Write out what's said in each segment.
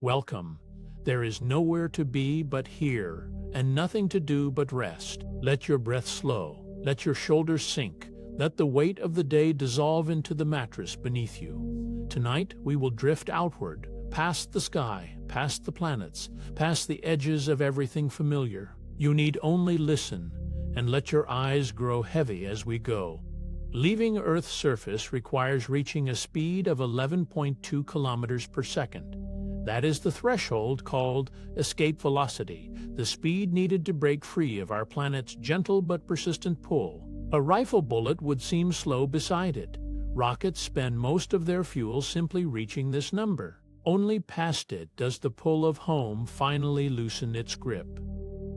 Welcome. There is nowhere to be but here, and nothing to do but rest. Let your breath slow, let your shoulders sink, let the weight of the day dissolve into the mattress beneath you. Tonight we will drift outward, past the sky, past the planets, past the edges of everything familiar. You need only listen, and let your eyes grow heavy as we go. Leaving Earth's surface requires reaching a speed of 11.2 kilometers per second. That is the threshold called escape velocity, the speed needed to break free of our planet's gentle but persistent pull. A rifle bullet would seem slow beside it. Rockets spend most of their fuel simply reaching this number. Only past it does the pull of home finally loosen its grip.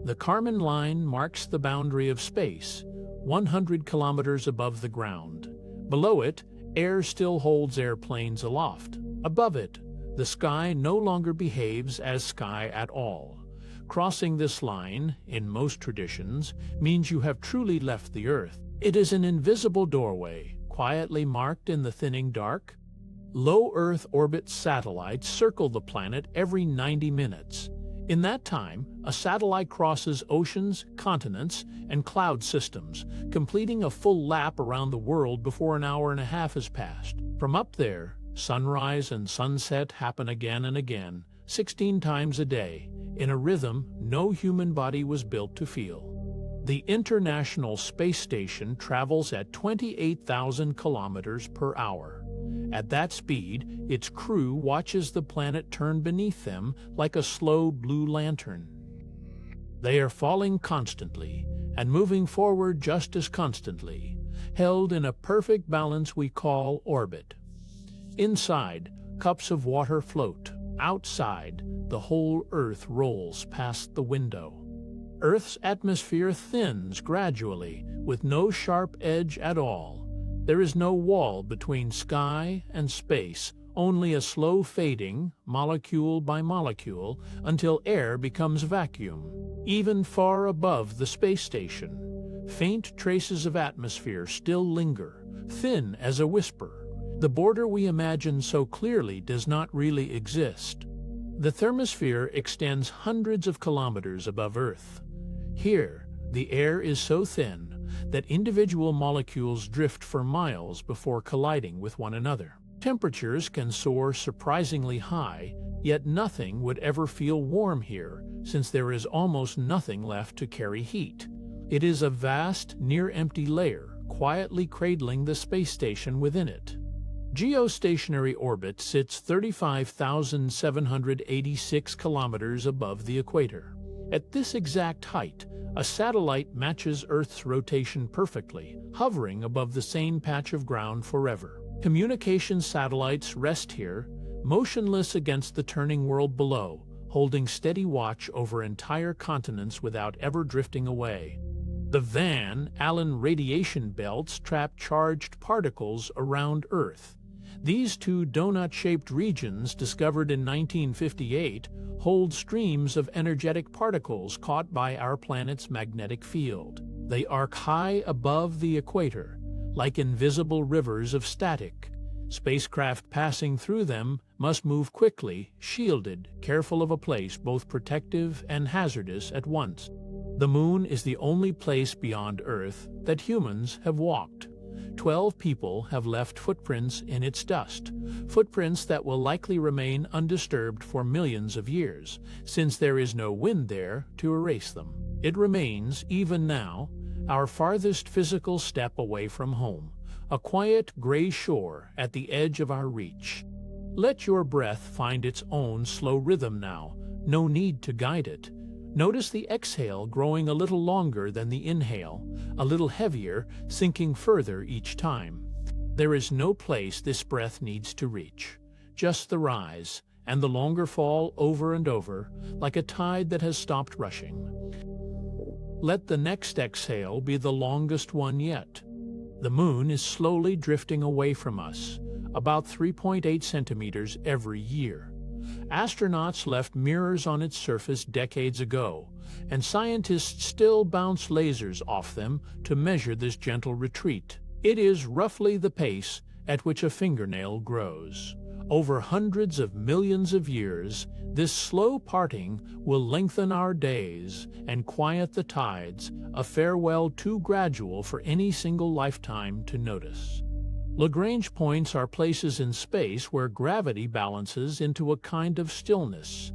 The Kármán line marks the boundary of space, 100 kilometers above the ground. Below it, air still holds airplanes aloft. Above it, the sky no longer behaves as sky at all. Crossing this line, in most traditions, means you have truly left the Earth. It is an invisible doorway, quietly marked in the thinning dark. Low Earth orbit satellites circle the planet every 90 minutes. In that time, a satellite crosses oceans, continents, and cloud systems, completing a full lap around the world before an hour and a half has passed. From up there, sunrise and sunset happen again and again, 16 times a day, in a rhythm no human body was built to feel. The International Space Station travels at 28,000 kilometers per hour. At that speed, its crew watches the planet turn beneath them like a slow blue lantern. They are falling constantly and moving forward just as constantly, held in a perfect balance we call orbit. Inside, cups of water float. Outside, the whole Earth rolls past the window. Earth's atmosphere thins gradually, with no sharp edge at all. There is no wall between sky and space, only a slow fading, molecule by molecule, until air becomes vacuum. Even far above the space station, faint traces of atmosphere still linger, thin as a whisper. The border we imagine so clearly does not really exist. The thermosphere extends hundreds of kilometers above Earth. Here, the air is so thin that individual molecules drift for miles before colliding with one another. Temperatures can soar surprisingly high, yet nothing would ever feel warm here, since there is almost nothing left to carry heat. It is a vast, near-empty layer, quietly cradling the space station within it. Geostationary orbit sits 35,786 kilometers above the equator. At this exact height, a satellite matches Earth's rotation perfectly, hovering above the same patch of ground forever. Communication satellites rest here, motionless against the turning world below, holding steady watch over entire continents without ever drifting away. The Van Allen radiation belts trap charged particles around Earth. These two donut-shaped regions, discovered in 1958, hold streams of energetic particles caught by our planet's magnetic field. They arc high above the equator, like invisible rivers of static. Spacecraft passing through them must move quickly, shielded, careful of a place both protective and hazardous at once. The Moon is the only place beyond Earth that humans have walked. 12 people have left footprints in its dust, footprints that will likely remain undisturbed for millions of years, since there is no wind there to erase them. It remains, even now, our farthest physical step away from home, a quiet gray shore at the edge of our reach. Let your breath find its own slow rhythm now, no need to guide it. Notice the exhale growing a little longer than the inhale, a little heavier, sinking further each time. There is no place this breath needs to reach, just the rise, and the longer fall over and over, like a tide that has stopped rushing. Let the next exhale be the longest one yet. The Moon is slowly drifting away from us, about 3.8 centimeters every year. Astronauts left mirrors on its surface decades ago, and scientists still bounce lasers off them to measure this gentle retreat. It is roughly the pace at which a fingernail grows. Over hundreds of millions of years, this slow parting will lengthen our days and quiet the tides, a farewell too gradual for any single lifetime to notice. Lagrange points are places in space where gravity balances into a kind of stillness.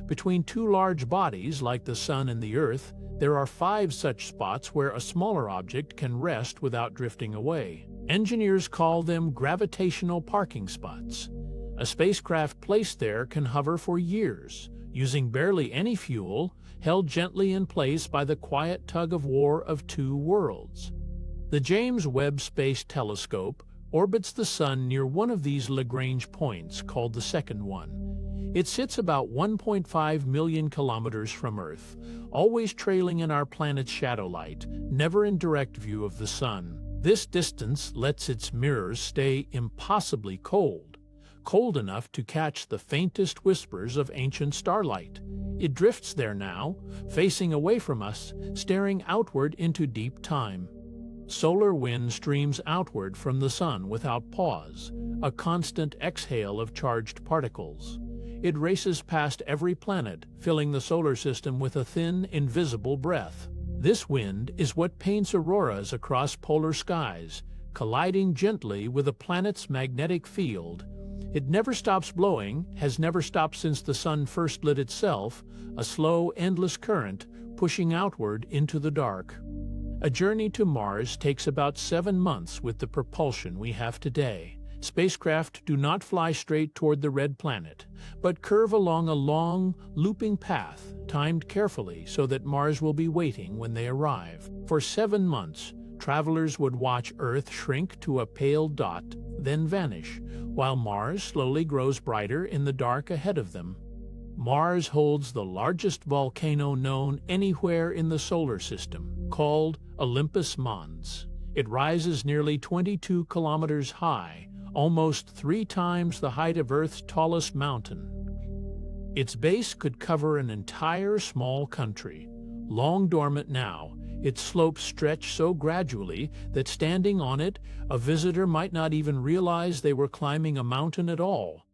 Between two large bodies like the Sun and the Earth, there are 5 such spots where a smaller object can rest without drifting away. Engineers call them gravitational parking spots. A spacecraft placed there can hover for years, using barely any fuel, held gently in place by the quiet tug-of-war of two worlds. The James Webb Space Telescope orbits the Sun near one of these Lagrange points, called the second one. It sits about 1.5 million kilometers from Earth, always trailing in our planet's shadow light, never in direct view of the Sun. This distance lets its mirrors stay impossibly cold, cold enough to catch the faintest whispers of ancient starlight. It drifts there now, facing away from us, staring outward into deep time. Solar wind streams outward from the Sun without pause, a constant exhale of charged particles. It races past every planet, filling the solar system with a thin, invisible breath. This wind is what paints auroras across polar skies, colliding gently with a planet's magnetic field. It never stops blowing, has never stopped since the Sun first lit itself, a slow, endless current, pushing outward into the dark. A journey to Mars takes about 7 months with the propulsion we have today. Spacecraft do not fly straight toward the red planet, but curve along a long, looping path, timed carefully so that Mars will be waiting when they arrive. For 7 months, travelers would watch Earth shrink to a pale dot, then vanish, while Mars slowly grows brighter in the dark ahead of them. Mars holds the largest volcano known anywhere in the solar system, called Olympus Mons. It rises nearly 22 kilometers high, almost 3 times the height of Earth's tallest mountain. Its base could cover an entire small country. Long dormant now, its slopes stretch so gradually that standing on it, a visitor might not even realize they were climbing a mountain at all.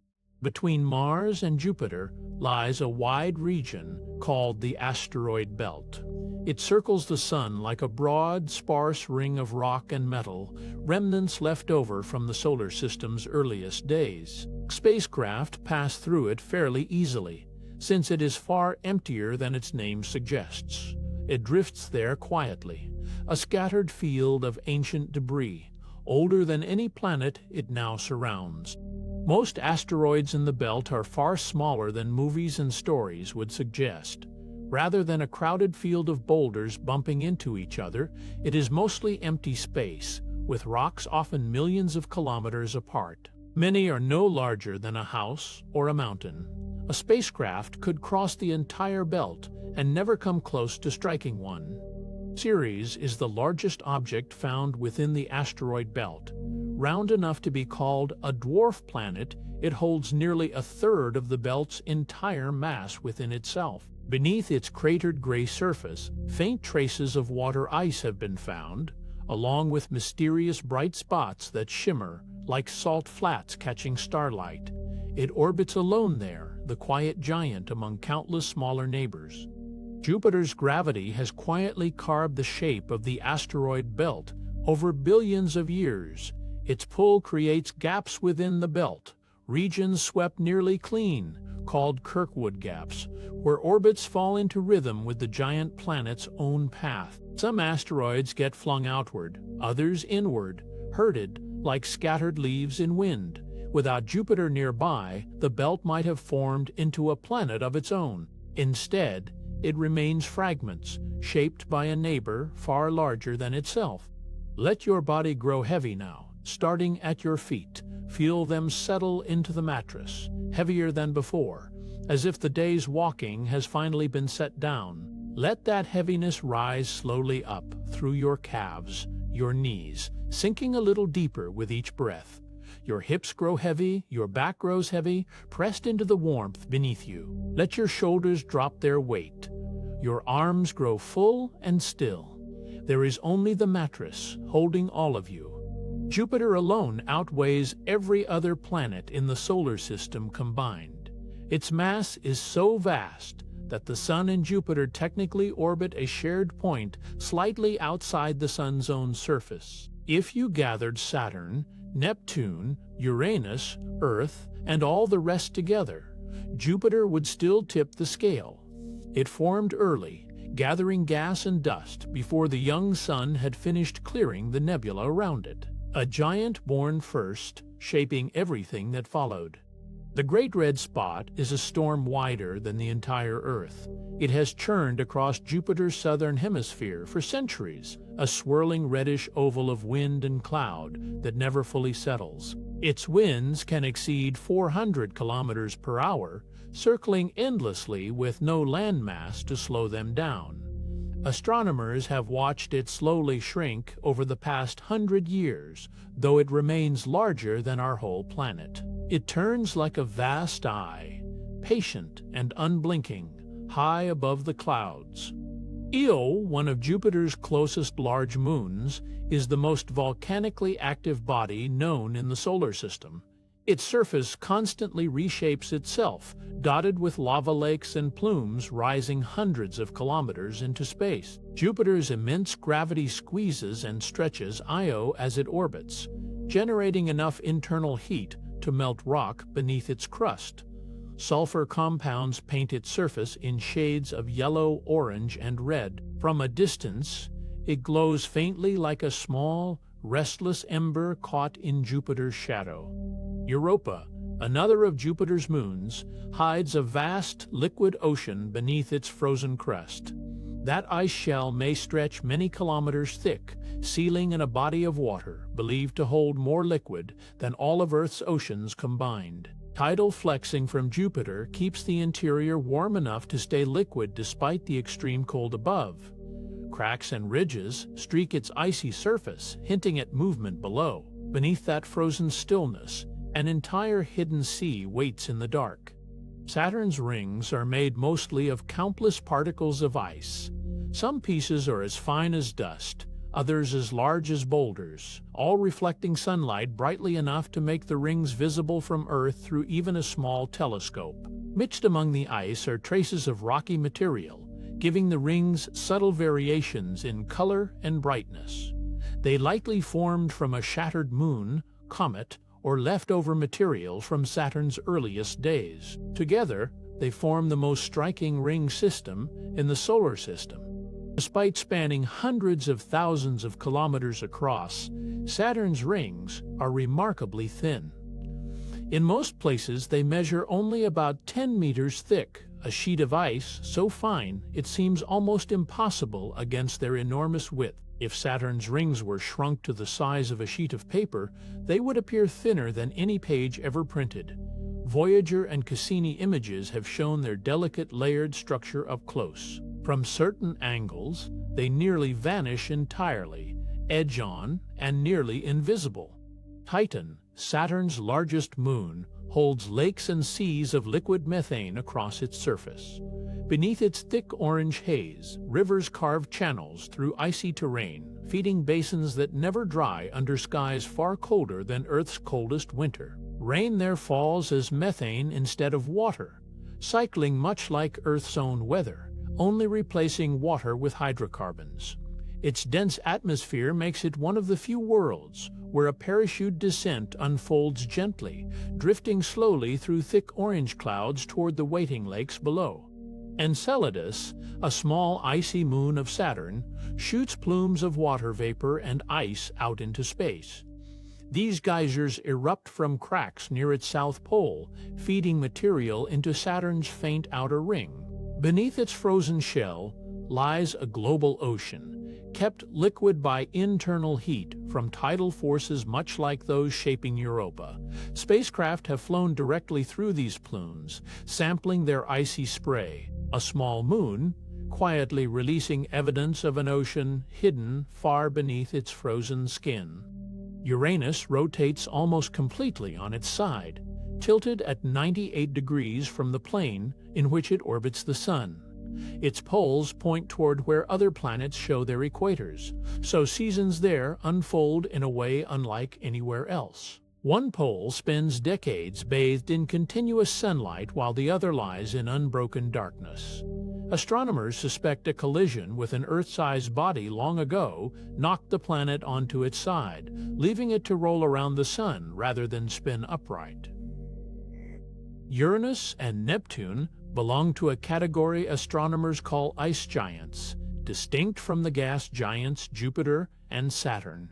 Between Mars and Jupiter lies a wide region called the asteroid belt. It circles the Sun like a broad, sparse ring of rock and metal, remnants left over from the solar system's earliest days. Spacecraft pass through it fairly easily, since it is far emptier than its name suggests. It drifts there quietly, a scattered field of ancient debris, older than any planet it now surrounds. Most asteroids in the belt are far smaller than movies and stories would suggest. Rather than a crowded field of boulders bumping into each other, it is mostly empty space, with rocks often millions of kilometers apart. Many are no larger than a house or a mountain. A spacecraft could cross the entire belt and never come close to striking one. Ceres is the largest object found within the asteroid belt. Round enough to be called a dwarf planet, it holds nearly a third of the belt's entire mass within itself. Beneath its cratered gray surface, faint traces of water ice have been found, along with mysterious bright spots that shimmer like salt flats catching starlight. It orbits alone there, the quiet giant among countless smaller neighbors. Jupiter's gravity has quietly carved the shape of the asteroid belt over billions of years. Its pull creates gaps within the belt, regions swept nearly clean, called Kirkwood gaps, where orbits fall into rhythm with the giant planet's own path. Some asteroids get flung outward, others inward, herded like scattered leaves in wind. Without Jupiter nearby, the belt might have formed into a planet of its own. Instead, it remains fragments, shaped by a neighbor far larger than itself. Let your body grow heavy now. Starting at your feet, feel them settle into the mattress, heavier than before, as if the day's walking has finally been set down. Let that heaviness rise slowly up through your calves, your knees, sinking a little deeper with each breath. Your hips grow heavy, your back grows heavy, pressed into the warmth beneath you. Let your shoulders drop their weight. Your arms grow full and still. There is only the mattress holding all of you. Jupiter alone outweighs every other planet in the solar system combined. Its mass is so vast that the Sun and Jupiter technically orbit a shared point slightly outside the Sun's own surface. If you gathered Saturn, Neptune, Uranus, Earth, and all the rest together, Jupiter would still tip the scale. It formed early, gathering gas and dust before the young Sun had finished clearing the nebula around it. A giant born first, shaping everything that followed. The Great Red Spot is a storm wider than the entire Earth. It has churned across Jupiter's southern hemisphere for centuries, a swirling reddish oval of wind and cloud that never fully settles. Its winds can exceed 400 kilometers per hour, circling endlessly with no landmass to slow them down. Astronomers have watched it slowly shrink over the past 100 years, though it remains larger than our whole planet. It turns like a vast eye, patient and unblinking, high above the clouds. Io, one of Jupiter's closest large moons, is the most volcanically active body known in the solar system. Its surface constantly reshapes itself, dotted with lava lakes and plumes rising hundreds of kilometers into space. Jupiter's immense gravity squeezes and stretches Io as it orbits, generating enough internal heat to melt rock beneath its crust. Sulfur compounds paint its surface in shades of yellow, orange, and red. From a distance, it glows faintly like a small, restless ember caught in Jupiter's shadow. Europa, another of Jupiter's moons, hides a vast, liquid ocean beneath its frozen crust. That ice shell may stretch many kilometers thick, sealing in a body of water believed to hold more liquid than all of Earth's oceans combined. Tidal flexing from Jupiter keeps the interior warm enough to stay liquid despite the extreme cold above. Cracks and ridges streak its icy surface, hinting at movement below. Beneath that frozen stillness, an entire hidden sea waits in the dark. Saturn's rings are made mostly of countless particles of ice. Some pieces are as fine as dust, others as large as boulders, all reflecting sunlight brightly enough to make the rings visible from Earth through even a small telescope. Mixed among the ice are traces of rocky material, giving the rings subtle variations in color and brightness. They likely formed from a shattered moon, comet, or leftover material from Saturn's earliest days. Together, they form the most striking ring system in the solar system. Despite spanning hundreds of thousands of kilometers across, Saturn's rings are remarkably thin. In most places, they measure only about 10 meters thick, a sheet of ice so fine it seems almost impossible against their enormous width. If Saturn's rings were shrunk to the size of a sheet of paper, they would appear thinner than any page ever printed. Voyager and Cassini images have shown their delicate layered structure up close. From certain angles, they nearly vanish entirely, edge-on, and nearly invisible. Titan, Saturn's largest moon, holds lakes and seas of liquid methane across its surface. Beneath its thick orange haze, rivers carve channels through icy terrain, feeding basins that never dry under skies far colder than Earth's coldest winter. Rain there falls as methane instead of water, cycling much like Earth's own weather, only replacing water with hydrocarbons. Its dense atmosphere makes it one of the few worlds where a parachute descent unfolds gently, drifting slowly through thick orange clouds toward the waiting lakes below. Enceladus, a small icy moon of Saturn, shoots plumes of water vapor and ice out into space. These geysers erupt from cracks near its south pole, feeding material into Saturn's faint outer ring. Beneath its frozen shell lies a global ocean, kept liquid by internal heat from tidal forces much like those shaping Europa. Spacecraft have flown directly through these plumes, sampling their icy spray. A small moon, quietly releasing evidence of an ocean hidden far beneath its frozen skin. Uranus rotates almost completely on its side, tilted at 98 degrees from the plane in which it orbits the Sun. Its poles point toward where other planets show their equators, so seasons there unfold in a way unlike anywhere else. One pole spends decades bathed in continuous sunlight while the other lies in unbroken darkness. Astronomers suspect a collision with an Earth-sized body long ago knocked the planet onto its side, leaving it to roll around the Sun rather than spin upright. Uranus and Neptune belong to a category astronomers call ice giants, distinct from the gas giants Jupiter and Saturn.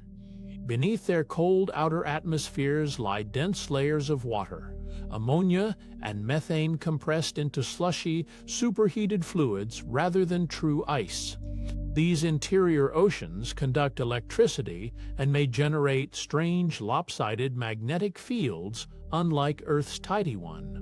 Beneath their cold outer atmospheres lie dense layers of water, ammonia and methane compressed into slushy, superheated fluids rather than true ice. These interior oceans conduct electricity and may generate strange, lopsided magnetic fields unlike Earth's tidy one.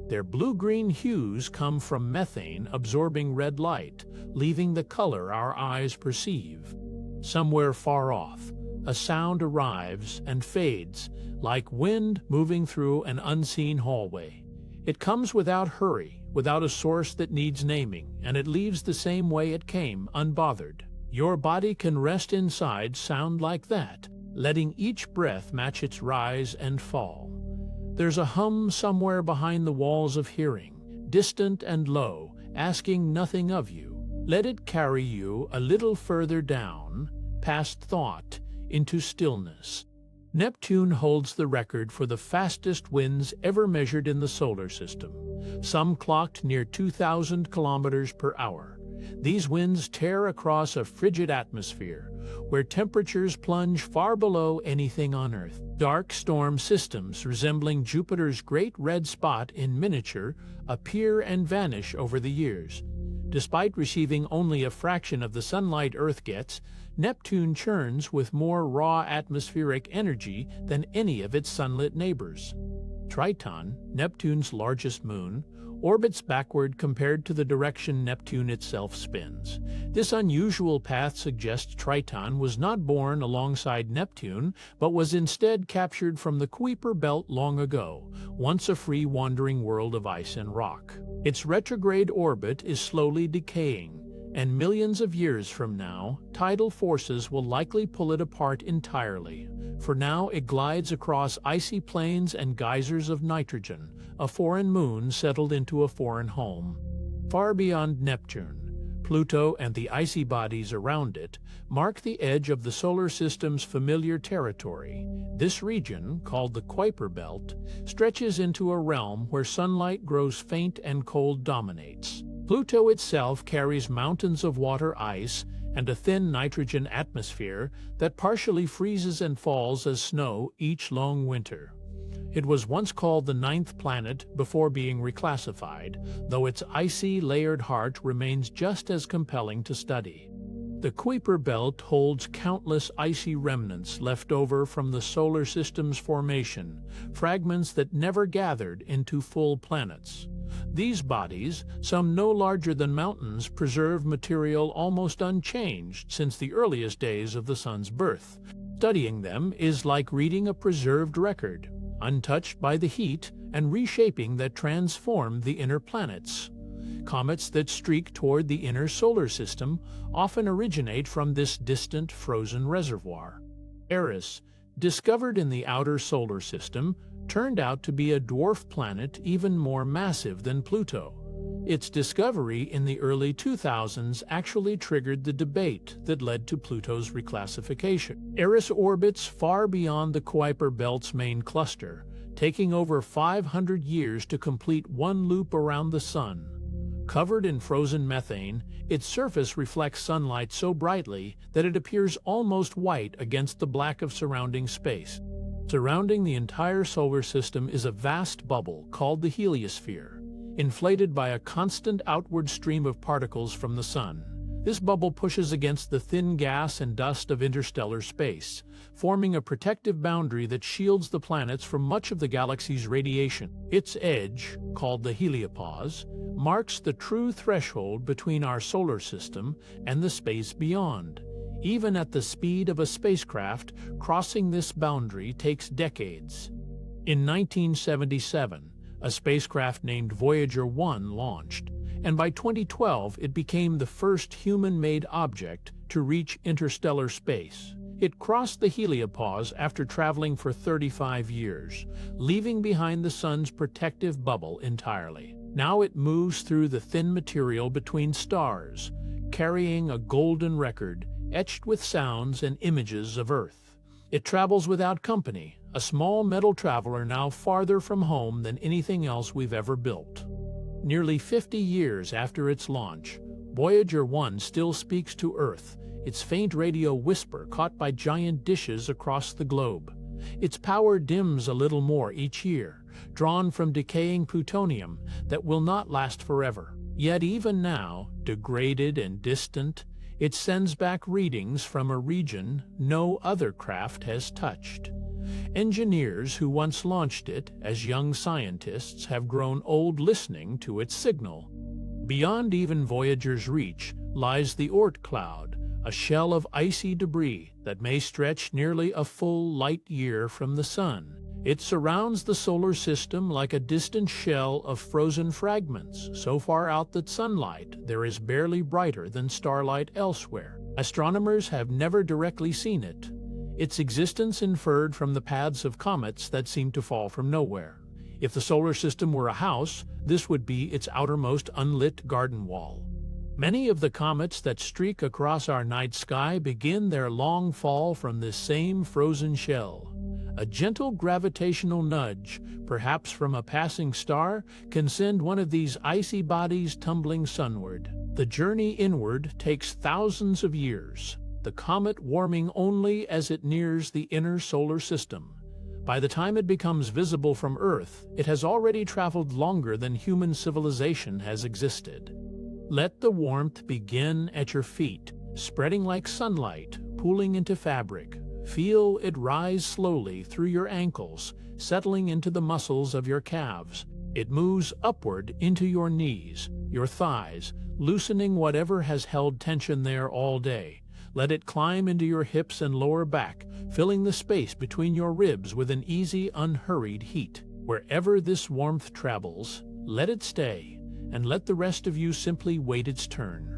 Their blue-green hues come from methane absorbing red light, leaving the color our eyes perceive. Somewhere far off, a sound arrives and fades, like wind moving through an unseen hallway. It comes without hurry, without a source that needs naming, and it leaves the same way it came, unbothered. Your body can rest inside sound like that, letting each breath match its rise and fall. There's a hum somewhere behind the walls of hearing, distant and low, asking nothing of you. Let it carry you a little further down, past thought, into stillness. Neptune holds the record for the fastest winds ever measured in the solar system. Some clocked near 2,000 kilometers per hour. These winds tear across a frigid atmosphere, where temperatures plunge far below anything on Earth. Dark storm systems resembling Jupiter's great red spot in miniature appear and vanish over the years. Despite receiving only a fraction of the sunlight Earth gets, Neptune churns with more raw atmospheric energy than any of its sunlit neighbors. Triton, Neptune's largest moon, orbits backward compared to the direction Neptune itself spins. This unusual path suggests Triton was not born alongside Neptune, but was instead captured from the Kuiper Belt long ago, once a free wandering world of ice and rock. Its retrograde orbit is slowly decaying, and millions of years from now, tidal forces will likely pull it apart entirely. For now, it glides across icy plains and geysers of nitrogen, a foreign moon settled into a foreign home. Far beyond Neptune, Pluto and the icy bodies around it mark the edge of the solar system's familiar territory. This region, called the Kuiper Belt, stretches into a realm where sunlight grows faint and cold dominates. Pluto itself carries mountains of water ice and a thin nitrogen atmosphere that partially freezes and falls as snow each long winter. It was once called the ninth planet before being reclassified, though its icy, layered heart remains just as compelling to study. The Kuiper Belt holds countless icy remnants left over from the solar system's formation, fragments that never gathered into full planets. These bodies, some no larger than mountains, preserve material almost unchanged since the earliest days of the Sun's birth. Studying them is like reading a preserved record, untouched by the heat and reshaping that transformed the inner planets. Comets that streak toward the inner solar system often originate from this distant frozen reservoir. Eris, discovered in the outer solar system, turned out to be a dwarf planet even more massive than Pluto. Its discovery in the early 2000s actually triggered the debate that led to Pluto's reclassification. Eris orbits far beyond the Kuiper Belt's main cluster, taking over 500 years to complete one loop around the Sun. Covered in frozen methane, its surface reflects sunlight so brightly that it appears almost white against the black of surrounding space. Surrounding the entire solar system is a vast bubble called the heliosphere, inflated by a constant outward stream of particles from the Sun. This bubble pushes against the thin gas and dust of interstellar space, forming a protective boundary that shields the planets from much of the galaxy's radiation. Its edge, called the heliopause, marks the true threshold between our solar system and the space beyond. Even at the speed of a spacecraft, crossing this boundary takes decades. In 1977, a spacecraft named Voyager 1 launched, and by 2012 it became the first human-made object to reach interstellar space. It crossed the heliopause after traveling for 35 years, leaving behind the Sun's protective bubble entirely. Now it moves through the thin material between stars, carrying a golden record etched with sounds and images of Earth. It travels without company, a small metal traveler now farther from home than anything else we've ever built. Nearly 50 years after its launch, Voyager 1 still speaks to Earth, its faint radio whisper caught by giant dishes across the globe. Its power dims a little more each year, drawn from decaying plutonium that will not last forever. Yet even now, degraded and distant, it sends back readings from a region no other craft has touched. Engineers who once launched it as young scientists have grown old listening to its signal. Beyond even Voyager's reach lies the Oort cloud, a shell of icy debris that may stretch nearly a full light year from the Sun. It surrounds the solar system like a distant shell of frozen fragments, so far out that sunlight there is barely brighter than starlight elsewhere. Astronomers have never directly seen it, its existence inferred from the paths of comets that seem to fall from nowhere. If the solar system were a house, this would be its outermost unlit garden wall. Many of the comets that streak across our night sky begin their long fall from this same frozen shell. A gentle gravitational nudge, perhaps from a passing star, can send one of these icy bodies tumbling sunward. The journey inward takes thousands of years, the comet warming only as it nears the inner solar system. By the time it becomes visible from Earth, it has already traveled longer than human civilization has existed. Let the warmth begin at your feet, spreading like sunlight, pooling into fabric. Feel it rise slowly through your ankles, settling into the muscles of your calves. It moves upward into your knees, your thighs, loosening whatever has held tension there all day. Let it climb into your hips and lower back, filling the space between your ribs with an easy, unhurried heat. Wherever this warmth travels, let it stay, and let the rest of you simply wait its turn.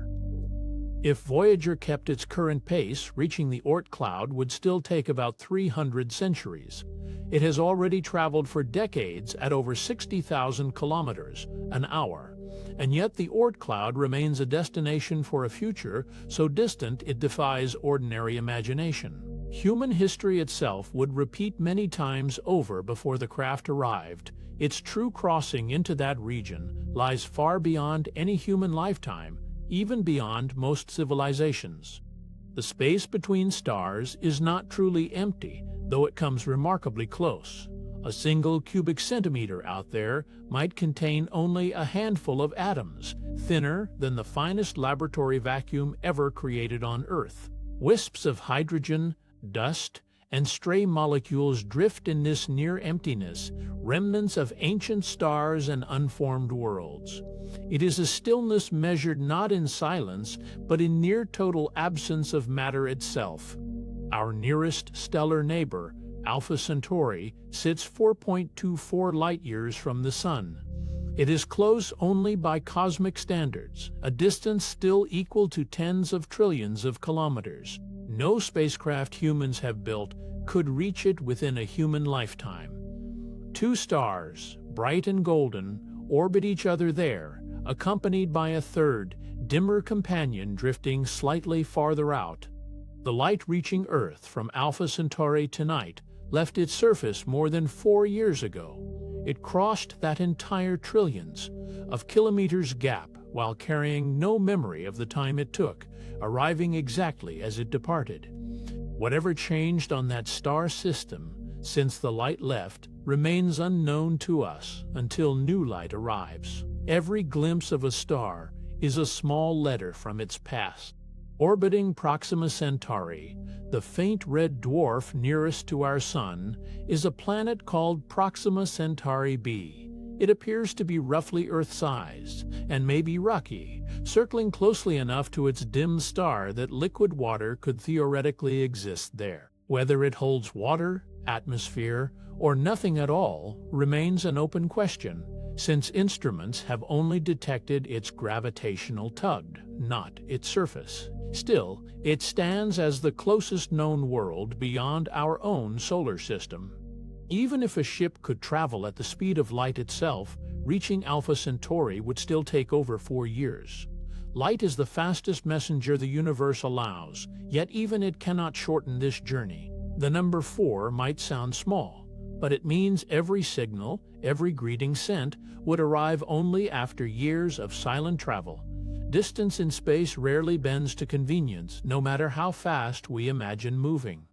If Voyager kept its current pace, reaching the Oort cloud would still take about 300 centuries. It has already traveled for decades at over 60,000 kilometers an hour, and yet the Oort cloud remains a destination for a future so distant it defies ordinary imagination. Human history itself would repeat many times over before the craft arrived. Its true crossing into that region lies far beyond any human lifetime, even beyond most civilizations. The space between stars is not truly empty, though it comes remarkably close. A single cubic centimeter out there might contain only a handful of atoms, thinner than the finest laboratory vacuum ever created on Earth. Wisps of hydrogen, dust, and stray molecules drift in this near emptiness, remnants of ancient stars and unformed worlds. It is a stillness measured not in silence, but in near total absence of matter itself. Our nearest stellar neighbor, Alpha Centauri, sits 4.24 light-years from the Sun. It is close only by cosmic standards, a distance still equal to tens of trillions of kilometers. No spacecraft humans have built could reach it within a human lifetime. Two stars, bright and golden, orbit each other there, accompanied by a third, dimmer companion drifting slightly farther out. The light reaching Earth from Alpha Centauri tonight left its surface more than 4 years ago. It crossed that entire trillions of kilometers gap while carrying no memory of the time it took, arriving exactly as it departed. Whatever changed on that star system since the light left remains unknown to us until new light arrives. Every glimpse of a star is a small letter from its past. Orbiting Proxima Centauri, the faint red dwarf nearest to our Sun, is a planet called Proxima Centauri b. It appears to be roughly Earth-sized and may be rocky, circling closely enough to its dim star that liquid water could theoretically exist there. Whether it holds water, atmosphere, or nothing at all remains an open question. since instruments have only detected its gravitational tug, not its surface. Still, it stands as the closest known world beyond our own solar system. Even if a ship could travel at the speed of light itself, reaching Alpha Centauri would still take over 4 years. Light is the fastest messenger the universe allows, yet even it cannot shorten this journey. The number 4 might sound small, but it means every signal, every greeting sent, would arrive only after years of silent travel. Distance in space rarely bends to convenience, no matter how fast we imagine moving.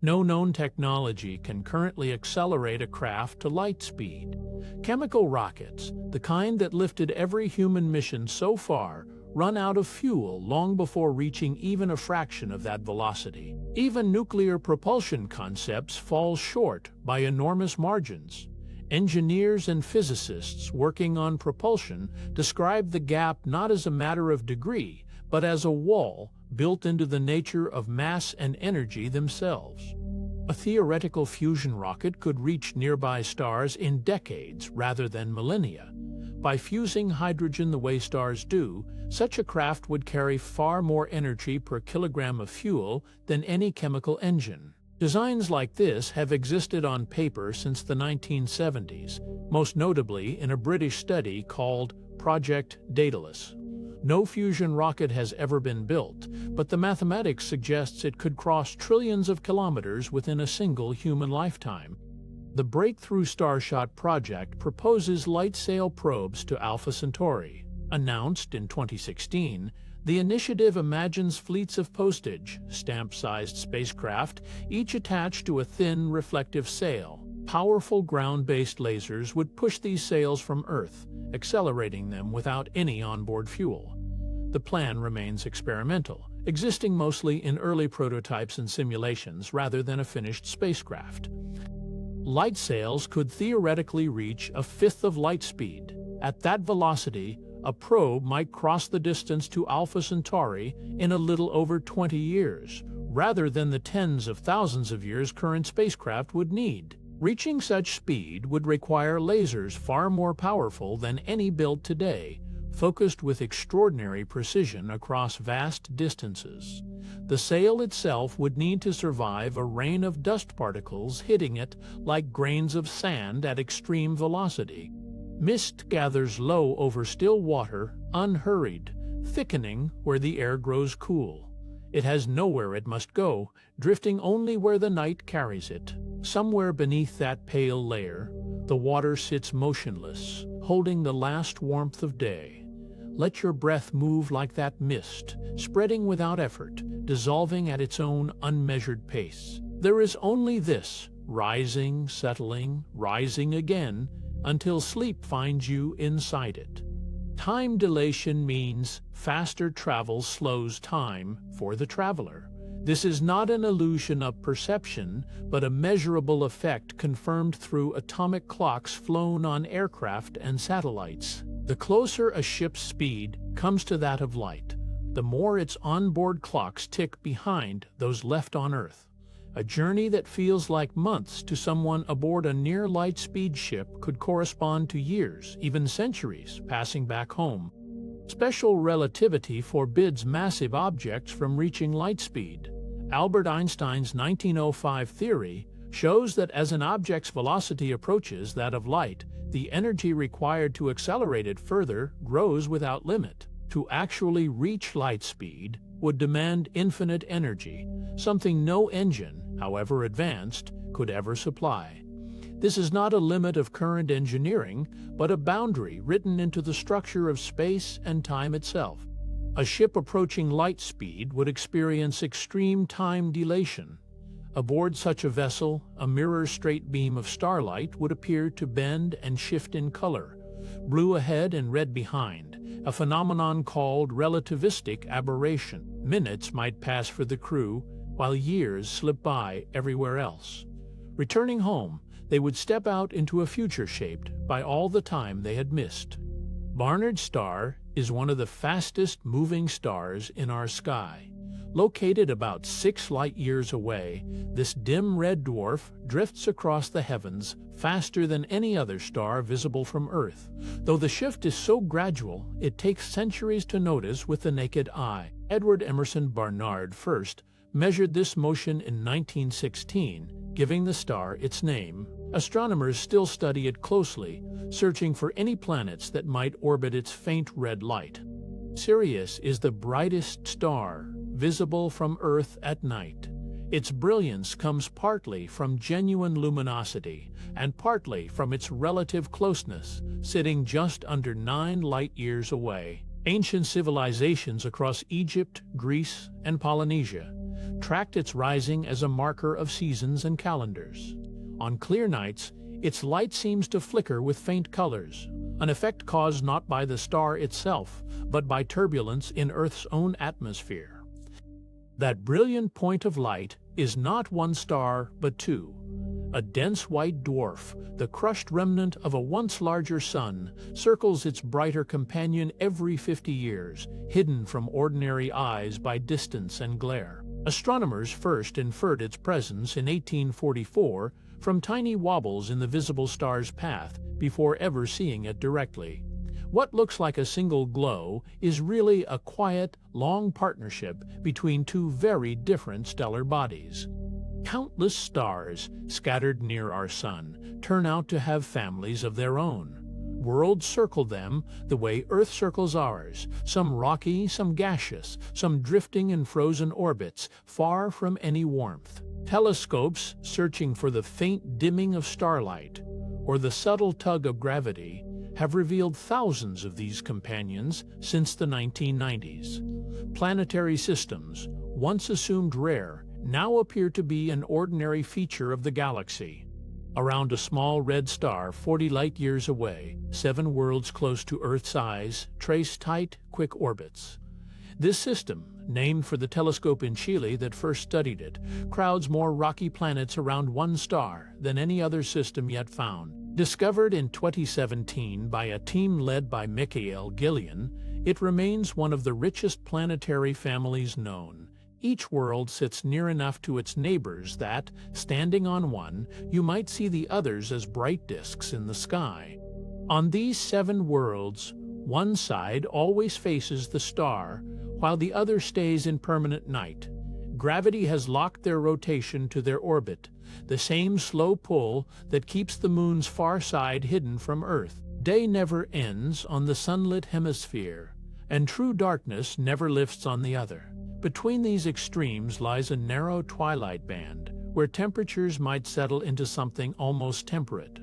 No known technology can currently accelerate a craft to light speed. Chemical rockets, the kind that lifted every human mission so far, run out of fuel long before reaching even a fraction of that velocity. Even nuclear propulsion concepts fall short by enormous margins. Engineers and physicists working on propulsion describe the gap not as a matter of degree, but as a wall built into the nature of mass and energy themselves. A theoretical fusion rocket could reach nearby stars in decades rather than millennia. By fusing hydrogen the way stars do, such a craft would carry far more energy per kilogram of fuel than any chemical engine. Designs like this have existed on paper since the 1970s, most notably in a British study called Project Daedalus. No fusion rocket has ever been built, but the mathematics suggests it could cross trillions of kilometers within a single human lifetime. The Breakthrough Starshot project proposes light-sail probes to Alpha Centauri. Announced in 2016, the initiative imagines fleets of postage, stamp-sized spacecraft, each attached to a thin, reflective sail. Powerful ground-based lasers would push these sails from Earth, accelerating them without any onboard fuel. The plan remains experimental, existing mostly in early prototypes and simulations rather than a finished spacecraft. Light sails could theoretically reach a fifth of light speed. At that velocity, a probe might cross the distance to Alpha Centauri in a little over 20 years, rather than the tens of thousands of years current spacecraft would need. Reaching such speed would require lasers far more powerful than any built today, focused with extraordinary precision across vast distances. The sail itself would need to survive a rain of dust particles hitting it like grains of sand at extreme velocity. Mist gathers low over still water, unhurried, thickening where the air grows cool. It has nowhere it must go, drifting only where the night carries it. Somewhere beneath that pale layer, the water sits motionless, holding the last warmth of day. Let your breath move like that mist, spreading without effort, dissolving at its own unmeasured pace. There is only this, rising, settling, rising again, until sleep finds you inside it. Time dilation means faster travel slows time for the traveler. This is not an illusion of perception, but a measurable effect confirmed through atomic clocks flown on aircraft and satellites. The closer a ship's speed comes to that of light, the more its onboard clocks tick behind those left on Earth. A journey that feels like months to someone aboard a near-light-speed ship could correspond to years, even centuries, passing back home. Special relativity forbids massive objects from reaching light speed. Albert Einstein's 1905 theory shows that as an object's velocity approaches that of light, the energy required to accelerate it further grows without limit. To actually reach light speed would demand infinite energy, something no engine, however advanced, could ever supply. This is not a limit of current engineering, but a boundary written into the structure of space and time itself. A ship approaching light speed would experience extreme time dilation. Aboard such a vessel, a mirror-straight beam of starlight would appear to bend and shift in color, blue ahead and red behind, a phenomenon called relativistic aberration. Minutes might pass for the crew, while years slip by everywhere else. Returning home, they would step out into a future shaped by all the time they had missed. Barnard's star is one of the fastest moving stars in our sky. Located about 6 light-years away, this dim red dwarf drifts across the heavens faster than any other star visible from Earth. Though the shift is so gradual, it takes centuries to notice with the naked eye. Edward Emerson Barnard first measured this motion in 1916, giving the star its name. Astronomers still study it closely, searching for any planets that might orbit its faint red light. Sirius is the brightest star visible from Earth at night. Its brilliance comes partly from genuine luminosity and partly from its relative closeness, sitting just under 9 light-years away. Ancient civilizations across Egypt, Greece, and Polynesia tracked its rising as a marker of seasons and calendars. On clear nights, its light seems to flicker with faint colors, an effect caused not by the star itself, but by turbulence in Earth's own atmosphere. That brilliant point of light is not one star, but two. A dense white dwarf, the crushed remnant of a once larger sun, circles its brighter companion every 50 years, hidden from ordinary eyes by distance and glare. Astronomers first inferred its presence in 1844 from tiny wobbles in the visible star's path before ever seeing it directly. What looks like a single glow is really a quiet, long partnership between two very different stellar bodies. Countless stars scattered near our sun turn out to have families of their own. Worlds circle them the way Earth circles ours, some rocky, some gaseous, some drifting in frozen orbits, far from any warmth. Telescopes searching for the faint dimming of starlight or the subtle tug of gravity have revealed thousands of these companions since the 1990s. Planetary systems, once assumed rare, now appear to be an ordinary feature of the galaxy. Around a small red star 40 light-years away, 7 worlds close to Earth's size trace tight, quick orbits. This system, named for the telescope in Chile that first studied it, crowds more rocky planets around one star than any other system yet found. Discovered in 2017 by a team led by Michael Gillian, it remains one of the richest planetary families known. Each world sits near enough to its neighbors that, standing on one, you might see the others as bright disks in the sky. On these 7 worlds, one side always faces the star, while the other stays in permanent night. Gravity has locked their rotation to their orbit, the same slow pull that keeps the moon's far side hidden from Earth. Day never ends on the sunlit hemisphere, and true darkness never lifts on the other. Between these extremes lies a narrow twilight band, where temperatures might settle into something almost temperate.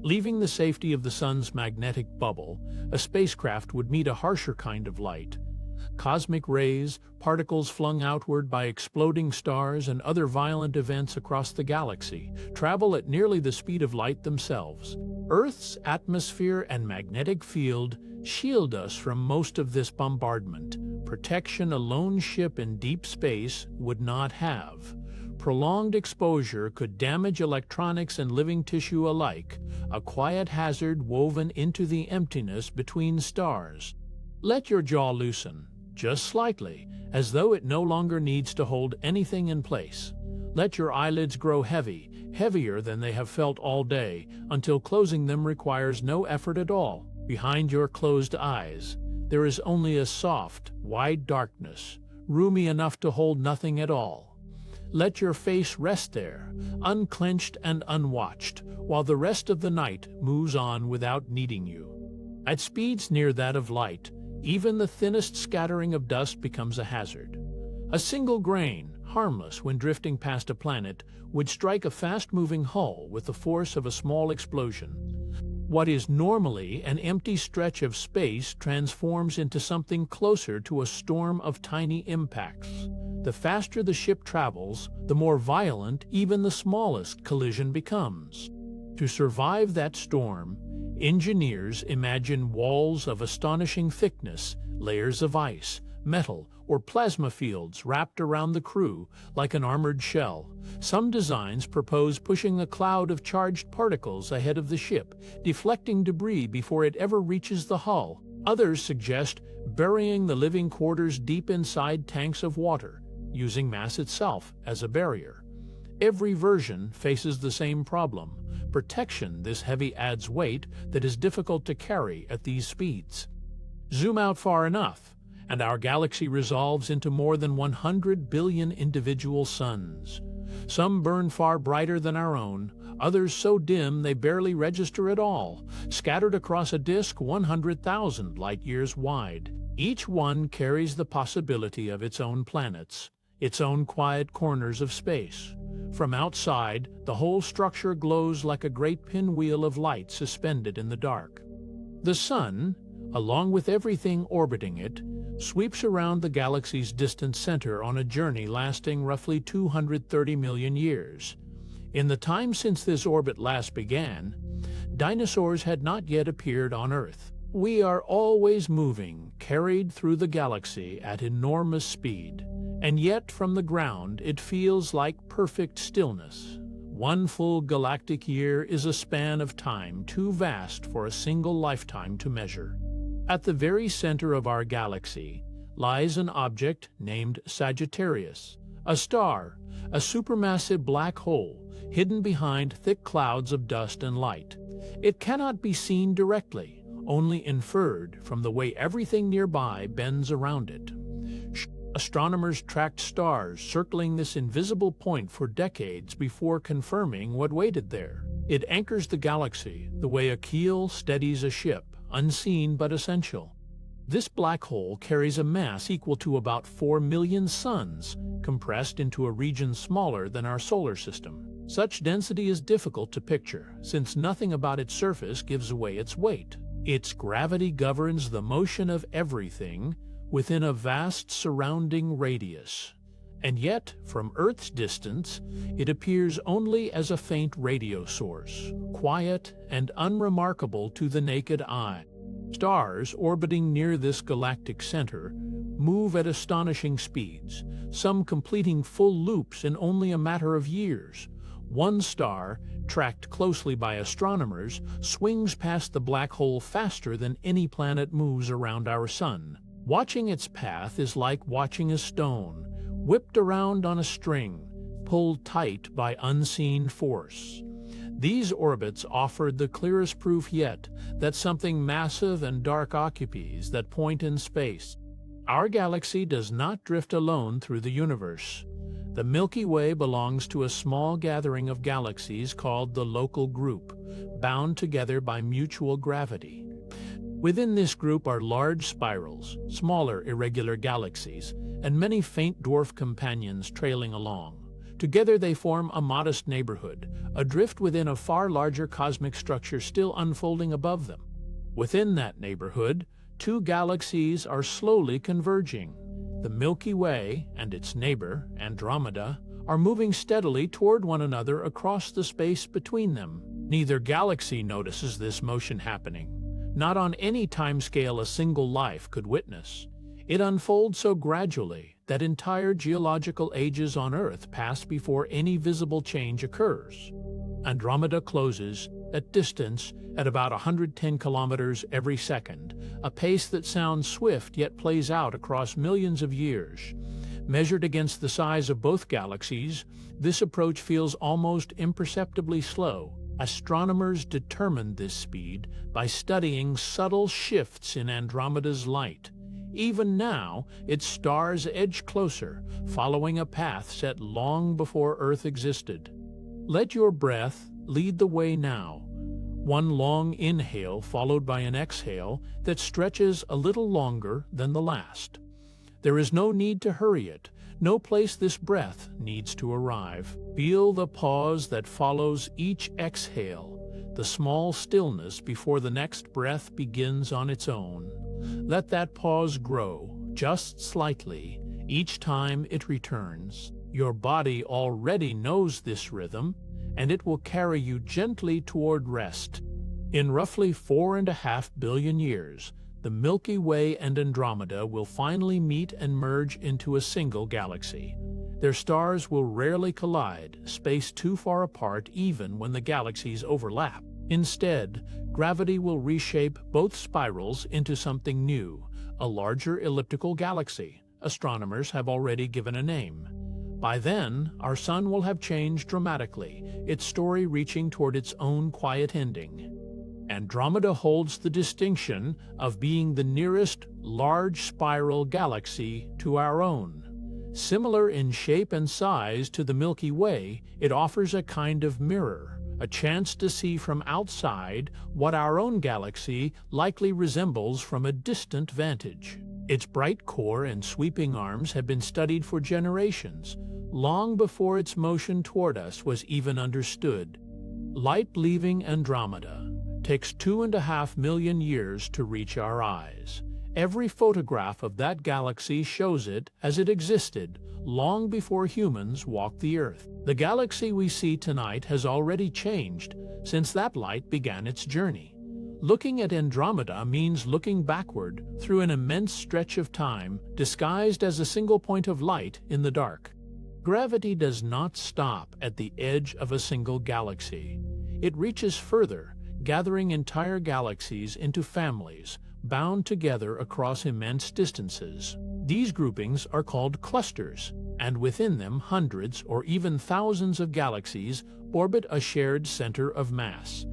Leaving the safety of the sun's magnetic bubble, a spacecraft would meet a harsher kind of light. Cosmic rays, particles flung outward by exploding stars and other violent events across the galaxy, travel at nearly the speed of light themselves. Earth's atmosphere and magnetic field shield us from most of this bombardment, protection a lone ship in deep space would not have. Prolonged exposure could damage electronics and living tissue alike, a quiet hazard woven into the emptiness between stars. Let your jaw loosen, just slightly, as though it no longer needs to hold anything in place. Let your eyelids grow heavy, heavier than they have felt all day, until closing them requires no effort at all. Behind your closed eyes, there is only a soft, wide darkness, roomy enough to hold nothing at all. Let your face rest there, unclenched and unwatched, while the rest of the night moves on without needing you. At speeds near that of light, even the thinnest scattering of dust becomes a hazard. A single grain, harmless when drifting past a planet, would strike a fast-moving hull with the force of a small explosion. What is normally an empty stretch of space transforms into something closer to a storm of tiny impacts. The faster the ship travels, the more violent even the smallest collision becomes. To survive that storm, engineers imagine walls of astonishing thickness, layers of ice, metal, or plasma fields wrapped around the crew like an armored shell. Some designs propose pushing a cloud of charged particles ahead of the ship, deflecting debris before it ever reaches the hull. Others suggest burying the living quarters deep inside tanks of water, using mass itself as a barrier. Every version faces the same problem. Protection this heavy adds weight that is difficult to carry at these speeds. Zoom out far enough, and our galaxy resolves into more than 100 billion individual suns. Some burn far brighter than our own, others so dim they barely register at all, scattered across a disk 100,000 light-years wide. Each one carries the possibility of its own planets, its own quiet corners of space. From outside, the whole structure glows like a great pinwheel of light suspended in the dark. The Sun, along with everything orbiting it, sweeps around the galaxy's distant center on a journey lasting roughly 230 million years. In the time since this orbit last began, dinosaurs had not yet appeared on Earth. We are always moving, carried through the galaxy at enormous speed, and yet from the ground it feels like perfect stillness. One full galactic year is a span of time too vast for a single lifetime to measure. At the very center of our galaxy lies an object named Sagittarius, a star, a supermassive black hole hidden behind thick clouds of dust and light. It cannot be seen directly, only inferred from the way everything nearby bends around it. Astronomers tracked stars circling this invisible point for decades before confirming what waited there. It anchors the galaxy the way a keel steadies a ship, unseen but essential. This black hole carries a mass equal to about 4 million suns, compressed into a region smaller than our solar system. Such density is difficult to picture, since nothing about its surface gives away its weight. Its gravity governs the motion of everything within a vast surrounding radius. And yet, from Earth's distance, it appears only as a faint radio source, quiet and unremarkable to the naked eye. Stars orbiting near this galactic center move at astonishing speeds, some completing full loops in only a matter of years. One star, tracked closely by astronomers, swings past the black hole faster than any planet moves around our sun. Watching its path is like watching a stone, whipped around on a string, pulled tight by unseen force. These orbits offered the clearest proof yet that something massive and dark occupies that point in space. Our galaxy does not drift alone through the universe. The Milky Way belongs to a small gathering of galaxies called the Local Group, bound together by mutual gravity. Within this group are large spirals, smaller irregular galaxies, and many faint dwarf companions trailing along. Together they form a modest neighborhood, adrift within a far larger cosmic structure still unfolding above them. Within that neighborhood, two galaxies are slowly converging. The Milky Way and its neighbor, Andromeda, are moving steadily toward one another across the space between them. Neither galaxy notices this motion happening, not on any timescale a single life could witness. It unfolds so gradually that entire geological ages on Earth pass before any visible change occurs. Andromeda closes, at distance, at about 110 kilometers every second, a pace that sounds swift yet plays out across millions of years. Measured against the size of both galaxies, this approach feels almost imperceptibly slow. Astronomers determined this speed by studying subtle shifts in Andromeda's light. Even now, its stars edge closer, following a path set long before Earth existed. Let your breath lead the way now. One long inhale followed by an exhale that stretches a little longer than the last. There is no need to hurry it. No place this breath needs to arrive. Feel the pause that follows each exhale, the small stillness before the next breath begins on its own. Let that pause grow, just slightly, each time it returns. Your body already knows this rhythm, and it will carry you gently toward rest. In roughly 4.5 billion years, the Milky Way and Andromeda will finally meet and merge into a single galaxy. Their stars will rarely collide, spaced too far apart even when the galaxies overlap. Instead, gravity will reshape both spirals into something new, a larger elliptical galaxy, astronomers have already given a name. By then, our sun will have changed dramatically, its story reaching toward its own quiet ending. Andromeda holds the distinction of being the nearest large spiral galaxy to our own. Similar in shape and size to the Milky Way, it offers a kind of mirror, a chance to see from outside what our own galaxy likely resembles from a distant vantage. Its bright core and sweeping arms have been studied for generations, long before its motion toward us was even understood. Light leaving Andromeda takes 2.5 million years to reach our eyes. Every photograph of that galaxy shows it as it existed long before humans walked the Earth. The galaxy we see tonight has already changed since that light began its journey. Looking at Andromeda means looking backward through an immense stretch of time disguised as a single point of light in the dark. Gravity does not stop at the edge of a single galaxy. It reaches further, gathering entire galaxies into families, bound together across immense distances. These groupings are called clusters, and within them hundreds or even thousands of galaxies orbit a shared center of mass.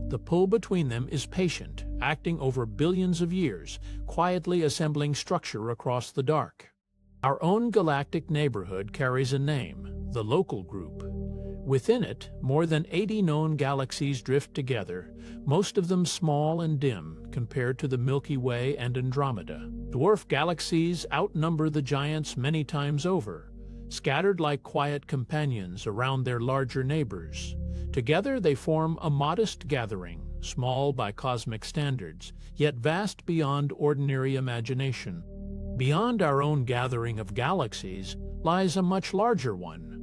The pull between them is patient, acting over billions of years, quietly assembling structure across the dark. Our own galactic neighborhood carries a name, the Local Group. Within it, more than 80 known galaxies drift together, most of them small and dim compared to the Milky Way and Andromeda. Dwarf galaxies outnumber the giants many times over, scattered like quiet companions around their larger neighbors. Together they form a modest gathering, small by cosmic standards, yet vast beyond ordinary imagination. Beyond our own gathering of galaxies lies a much larger one.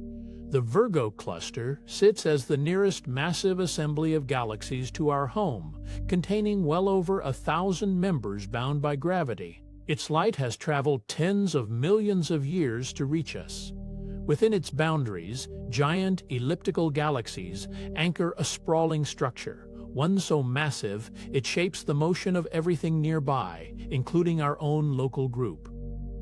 The Virgo cluster sits as the nearest massive assembly of galaxies to our home, containing well over 1,000 members bound by gravity. Its light has traveled tens of millions of years to reach us. Within its boundaries, giant elliptical galaxies anchor a sprawling structure, one so massive it shapes the motion of everything nearby, including our own local group.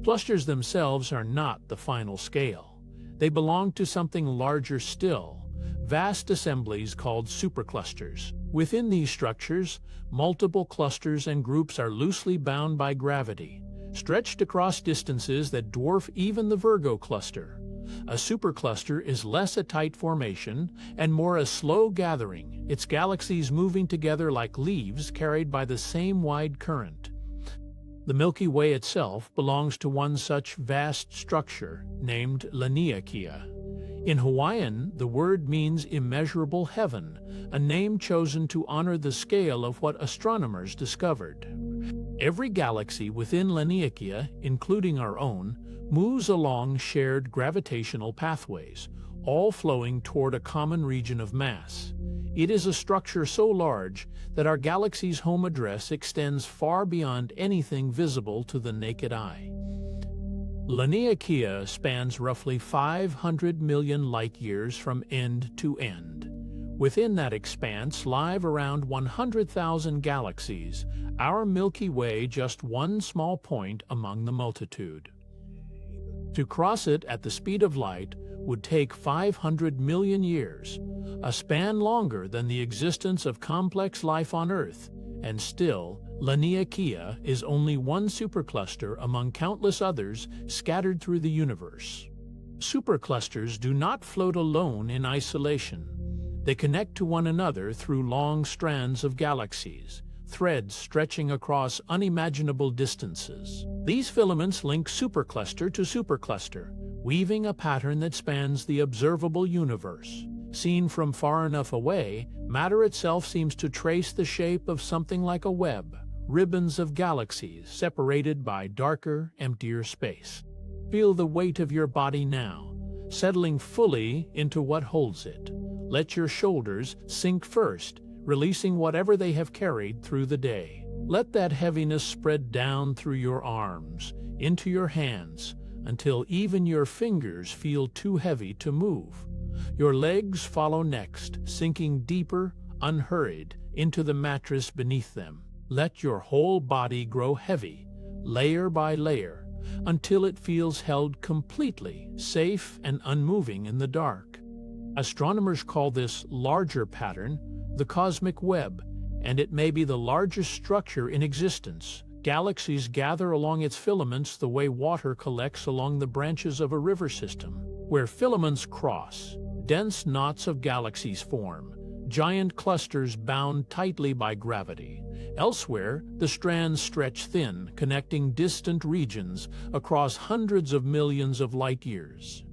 Clusters themselves are not the final scale. They belong to something larger still, vast assemblies called superclusters. Within these structures, multiple clusters and groups are loosely bound by gravity, stretched across distances that dwarf even the Virgo cluster. A supercluster is less a tight formation and more a slow gathering, its galaxies moving together like leaves carried by the same wide current. The Milky Way itself belongs to one such vast structure named Laniakea. In Hawaiian, the word means immeasurable heaven, a name chosen to honor the scale of what astronomers discovered. Every galaxy within Laniakea, including our own, moves along shared gravitational pathways, all flowing toward a common region of mass. It is a structure so large that our galaxy's home address extends far beyond anything visible to the naked eye. Laniakea spans roughly 500 million light-years from end to end. Within that expanse lie around 100,000 galaxies, our Milky Way just one small point among the multitude. To cross it at the speed of light would take 500 million years, a span longer than the existence of complex life on Earth, and still, Laniakea is only one supercluster among countless others scattered through the universe. Superclusters do not float alone in isolation. They connect to one another through long strands of galaxies, threads stretching across unimaginable distances. These filaments link supercluster to supercluster, weaving a pattern that spans the observable universe. Seen from far enough away, matter itself seems to trace the shape of something like a web, ribbons of galaxies separated by darker, emptier space. Feel the weight of your body now, settling fully into what holds it. Let your shoulders sink first, releasing whatever they have carried through the day. Let that heaviness spread down through your arms, into your hands, until even your fingers feel too heavy to move. Your legs follow next, sinking deeper, unhurried, into the mattress beneath them. Let your whole body grow heavy, layer by layer, until it feels held completely safe and unmoving in the dark. Astronomers call this larger pattern the cosmic web, and it may be the largest structure in existence. Galaxies gather along its filaments the way water collects along the branches of a river system. Where filaments cross, dense knots of galaxies form, giant clusters bound tightly by gravity. Elsewhere, the strands stretch thin, connecting distant regions across hundreds of millions of light-years.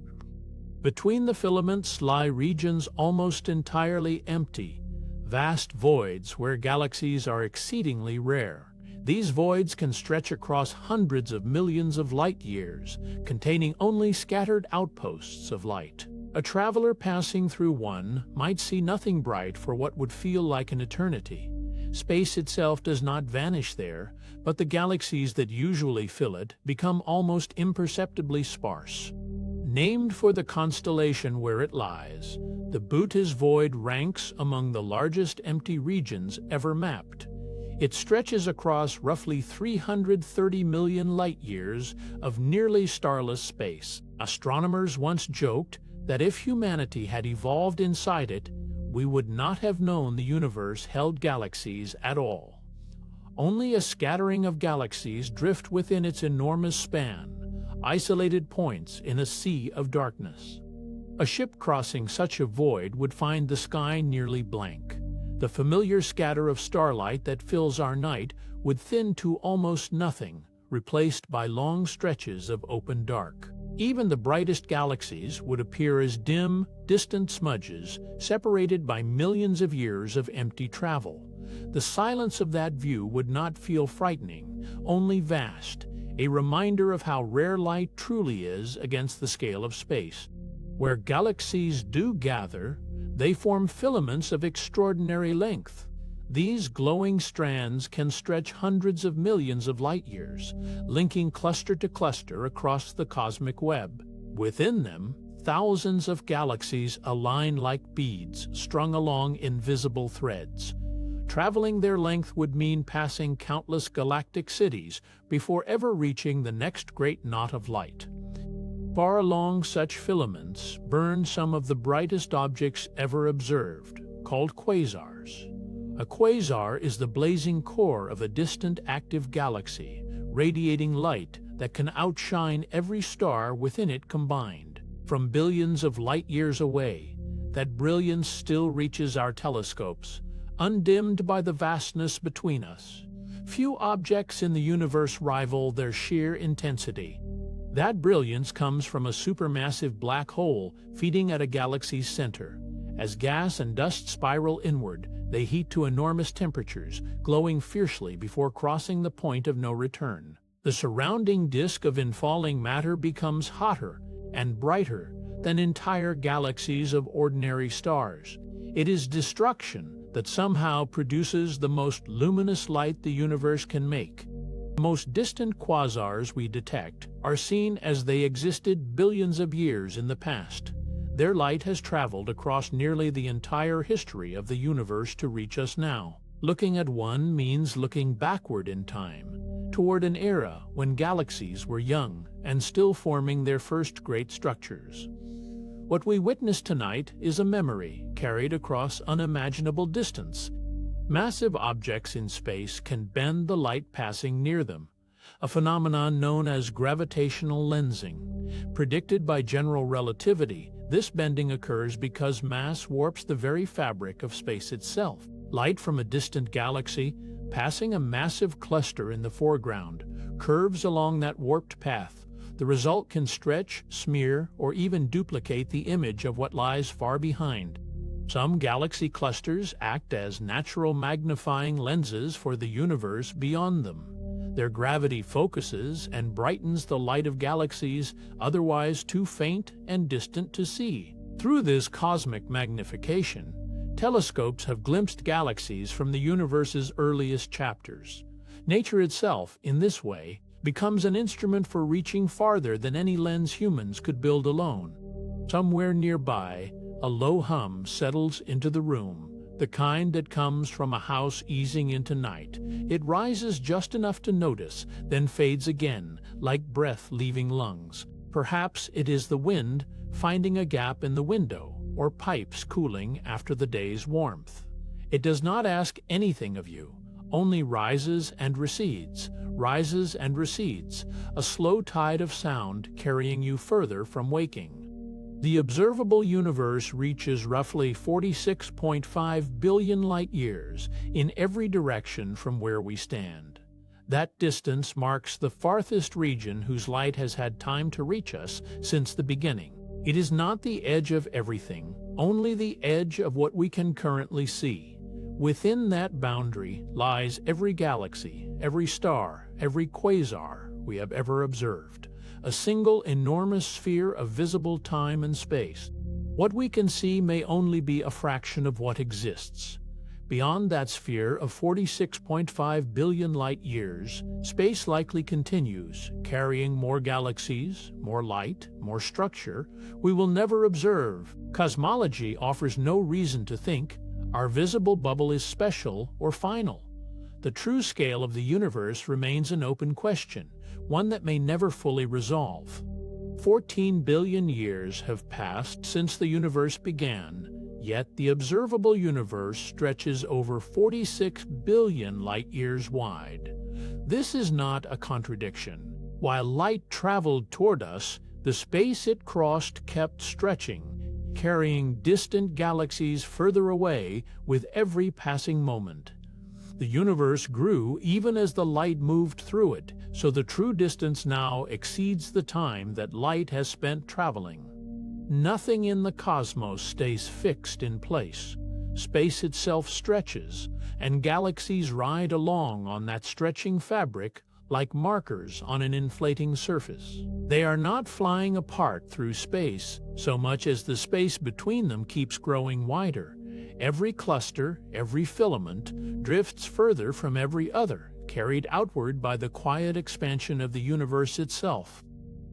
Between the filaments lie regions almost entirely empty, vast voids where galaxies are exceedingly rare. These voids can stretch across hundreds of millions of light-years, containing only scattered outposts of light. A traveler passing through one might see nothing bright for what would feel like an eternity. Space itself does not vanish there, but the galaxies that usually fill it become almost imperceptibly sparse. Named for the constellation where it lies, the Boötes void ranks among the largest empty regions ever mapped. It stretches across roughly 330 million light-years of nearly starless space. Astronomers once joked that if humanity had evolved inside it, we would not have known the universe held galaxies at all. Only a scattering of galaxies drift within its enormous span, isolated points in a sea of darkness. A ship crossing such a void would find the sky nearly blank. The familiar scatter of starlight that fills our night would thin to almost nothing, replaced by long stretches of open dark. Even the brightest galaxies would appear as dim, distant smudges, separated by millions of years of empty travel. The silence of that view would not feel frightening, only vast, a reminder of how rare light truly is against the scale of space. Where galaxies do gather, they form filaments of extraordinary length. These glowing strands can stretch hundreds of millions of light-years, linking cluster to cluster across the cosmic web. Within them, thousands of galaxies align like beads strung along invisible threads. Traveling their length would mean passing countless galactic cities before ever reaching the next great knot of light. Far along such filaments burn some of the brightest objects ever observed, called quasars. A quasar is the blazing core of a distant active galaxy, radiating light that can outshine every star within it combined. From billions of light-years away, that brilliance still reaches our telescopes, undimmed by the vastness between us. Few objects in the universe rival their sheer intensity. That brilliance comes from a supermassive black hole feeding at a galaxy's center. As gas and dust spiral inward, they heat to enormous temperatures, glowing fiercely before crossing the point of no return. The surrounding disk of infalling matter becomes hotter and brighter than entire galaxies of ordinary stars. It is destruction that somehow produces the most luminous light the universe can make. The most distant quasars we detect are seen as they existed billions of years in the past. Their light has traveled across nearly the entire history of the universe to reach us now. Looking at one means looking backward in time, toward an era when galaxies were young and still forming their first great structures. What we witness tonight is a memory carried across unimaginable distance. Massive objects in space can bend the light passing near them, a phenomenon known as gravitational lensing. Predicted by general relativity, this bending occurs because mass warps the very fabric of space itself. Light from a distant galaxy, passing a massive cluster in the foreground, curves along that warped path. The result can stretch, smear, or even duplicate the image of what lies far behind. Some galaxy clusters act as natural magnifying lenses for the universe beyond them. Their gravity focuses and brightens the light of galaxies otherwise too faint and distant to see. Through this cosmic magnification, telescopes have glimpsed galaxies from the universe's earliest chapters. Nature itself, in this way, becomes an instrument for reaching farther than any lens humans could build alone. Somewhere nearby, a low hum settles into the room, the kind that comes from a house easing into night. It rises just enough to notice, then fades again, like breath leaving lungs. Perhaps it is the wind finding a gap in the window, or pipes cooling after the day's warmth. It does not ask anything of you, only rises and recedes, a slow tide of sound carrying you further from waking. The observable universe reaches roughly 46.5 billion light-years in every direction from where we stand. That distance marks the farthest region whose light has had time to reach us since the beginning. It is not the edge of everything, only the edge of what we can currently see. Within that boundary lies every galaxy, every star, every quasar we have ever observed. A single enormous sphere of visible time and space. What we can see may only be a fraction of what exists. Beyond that sphere of 46.5 billion light-years, space likely continues, carrying more galaxies, more light, more structure we will never observe. Cosmology offers no reason to think our visible bubble is special or final. The true scale of the universe remains an open question, one that may never fully resolve. 14 billion years have passed since the universe began, yet the observable universe stretches over 46 billion light-years wide. This is not a contradiction. While light traveled toward us, the space it crossed kept stretching, carrying distant galaxies further away with every passing moment. The universe grew even as the light moved through it, so the true distance now exceeds the time that light has spent traveling. Nothing in the cosmos stays fixed in place. Space itself stretches, and galaxies ride along on that stretching fabric like markers on an inflating surface. They are not flying apart through space so much as the space between them keeps growing wider. Every cluster, every filament, drifts further from every other, carried outward by the quiet expansion of the universe itself.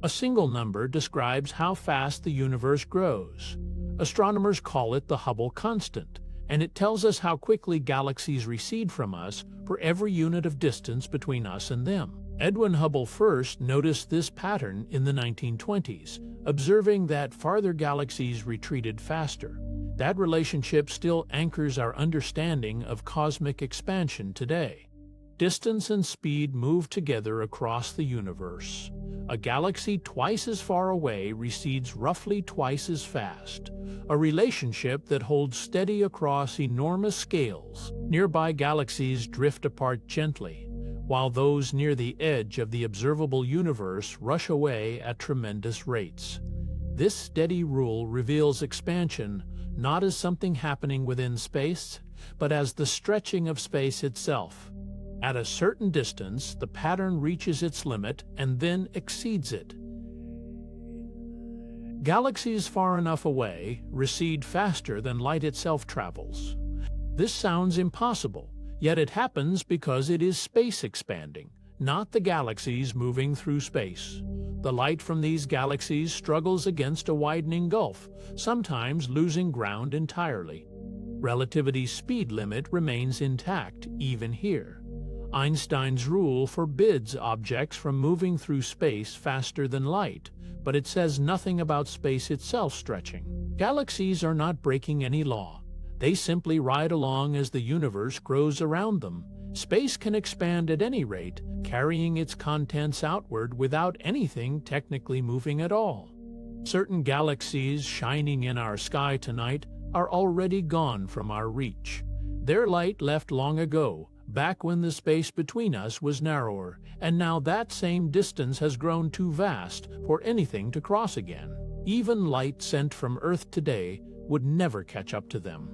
A single number describes how fast the universe grows. Astronomers call it the Hubble constant, and it tells us how quickly galaxies recede from us for every unit of distance between us and them. Edwin Hubble first noticed this pattern in the 1920s, observing that farther galaxies retreated faster. That relationship still anchors our understanding of cosmic expansion today. Distance and speed move together across the universe. A galaxy twice as far away recedes roughly twice as fast, a relationship that holds steady across enormous scales. Nearby galaxies drift apart gently, while those near the edge of the observable universe rush away at tremendous rates. This steady rule reveals expansion not as something happening within space, but as the stretching of space itself. At a certain distance, the pattern reaches its limit and then exceeds it. Galaxies far enough away recede faster than light itself travels. This sounds impossible, yet it happens because it is space expanding, not the galaxies moving through space. The light from these galaxies struggles against a widening gulf, sometimes losing ground entirely. Relativity's speed limit remains intact even here. Einstein's rule forbids objects from moving through space faster than light, but it says nothing about space itself stretching. Galaxies are not breaking any law. They simply ride along as the universe grows around them. Space can expand at any rate, carrying its contents outward without anything technically moving at all. Certain galaxies shining in our sky tonight are already gone from our reach. Their light left long ago, back when the space between us was narrower, and now that same distance has grown too vast for anything to cross again. Even light sent from Earth today would never catch up to them.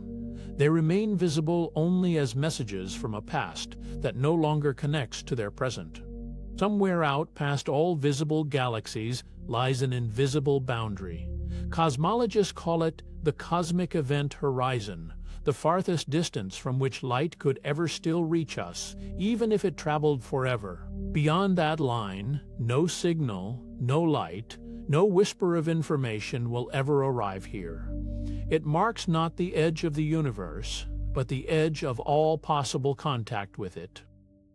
They remain visible only as messages from a past that no longer connects to their present. Somewhere out past all visible galaxies lies an invisible boundary. Cosmologists call it the cosmic event horizon, the farthest distance from which light could ever still reach us, even if it traveled forever. Beyond that line, no signal, no light, no whisper of information will ever arrive here. It marks not the edge of the universe, but the edge of all possible contact with it.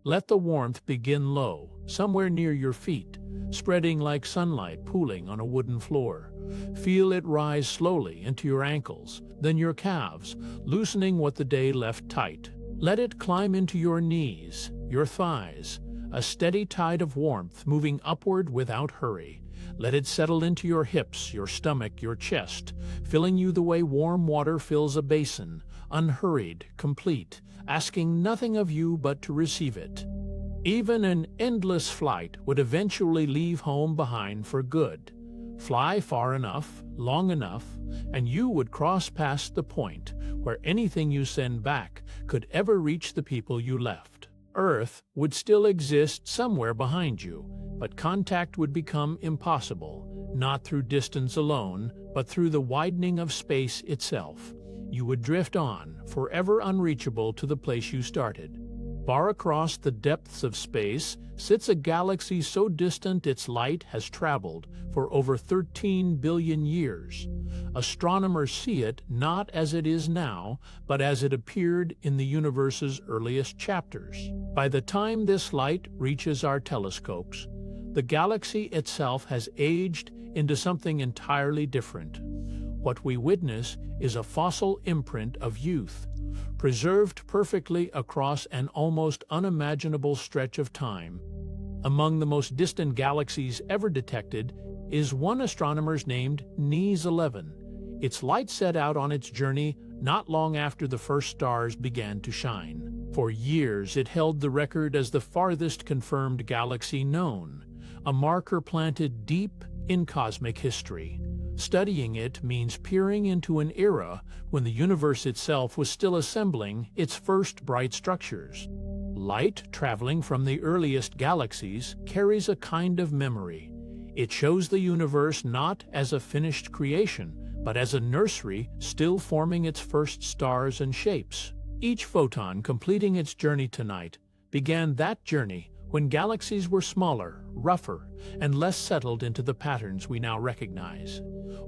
Let the warmth begin low, somewhere near your feet, spreading like sunlight pooling on a wooden floor. Feel it rise slowly into your ankles, then your calves, loosening what the day left tight. Let it climb into your knees, your thighs, a steady tide of warmth moving upward without hurry. Let it settle into your hips, your stomach, your chest, filling you the way warm water fills a basin, unhurried, complete, asking nothing of you but to receive it. Even an endless flight would eventually leave home behind for good. Fly far enough, long enough, and you would cross past the point where anything you send back could ever reach the people you left. Earth would still exist somewhere behind you, but contact would become impossible, not through distance alone, but through the widening of space itself. You would drift on, forever unreachable to the place you started. Far across the depths of space sits a galaxy so distant its light has traveled for over 13 billion years. Astronomers see it not as it is now, but as it appeared in the universe's earliest chapters. By the time this light reaches our telescopes, the galaxy itself has aged into something entirely different. What we witness is a fossil imprint of youth, preserved perfectly across an almost unimaginable stretch of time. Among the most distant galaxies ever detected is one astronomer's named NEAS 11. Its light set out on its journey not long after the first stars began to shine. For years it held the record as the farthest confirmed galaxy known, a marker planted deep in cosmic history. Studying it means peering into an era when the universe itself was still assembling its first bright structures. Light traveling from the earliest galaxies carries a kind of memory. It shows the universe not as a finished creation, but as a nursery still forming its first stars and shapes. Each photon completing its journey tonight began that journey when galaxies were smaller, rougher, and less settled into the patterns we now recognize.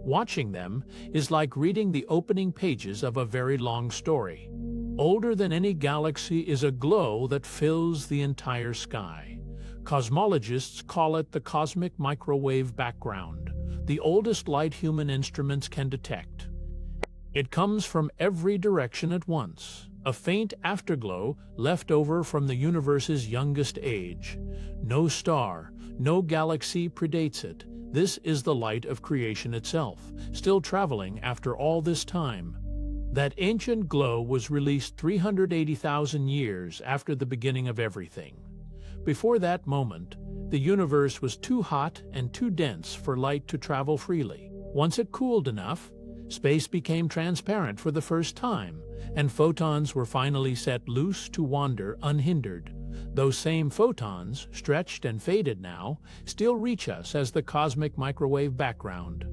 Watching them is like reading the opening pages of a very long story. Older than any galaxy is a glow that fills the entire sky. Cosmologists call it the cosmic microwave background, the oldest light human instruments can detect. It comes from every direction at once, a faint afterglow left over from the universe's youngest age. No star, no galaxy predates it. This is the light of creation itself, still traveling after all this time. That ancient glow was released 380,000 years after the beginning of everything. Before that moment, the universe was too hot and too dense for light to travel freely. Once it cooled enough, space became transparent for the first time, and photons were finally set loose to wander unhindered. Those same photons, stretched and faded now, still reach us as the cosmic microwave background.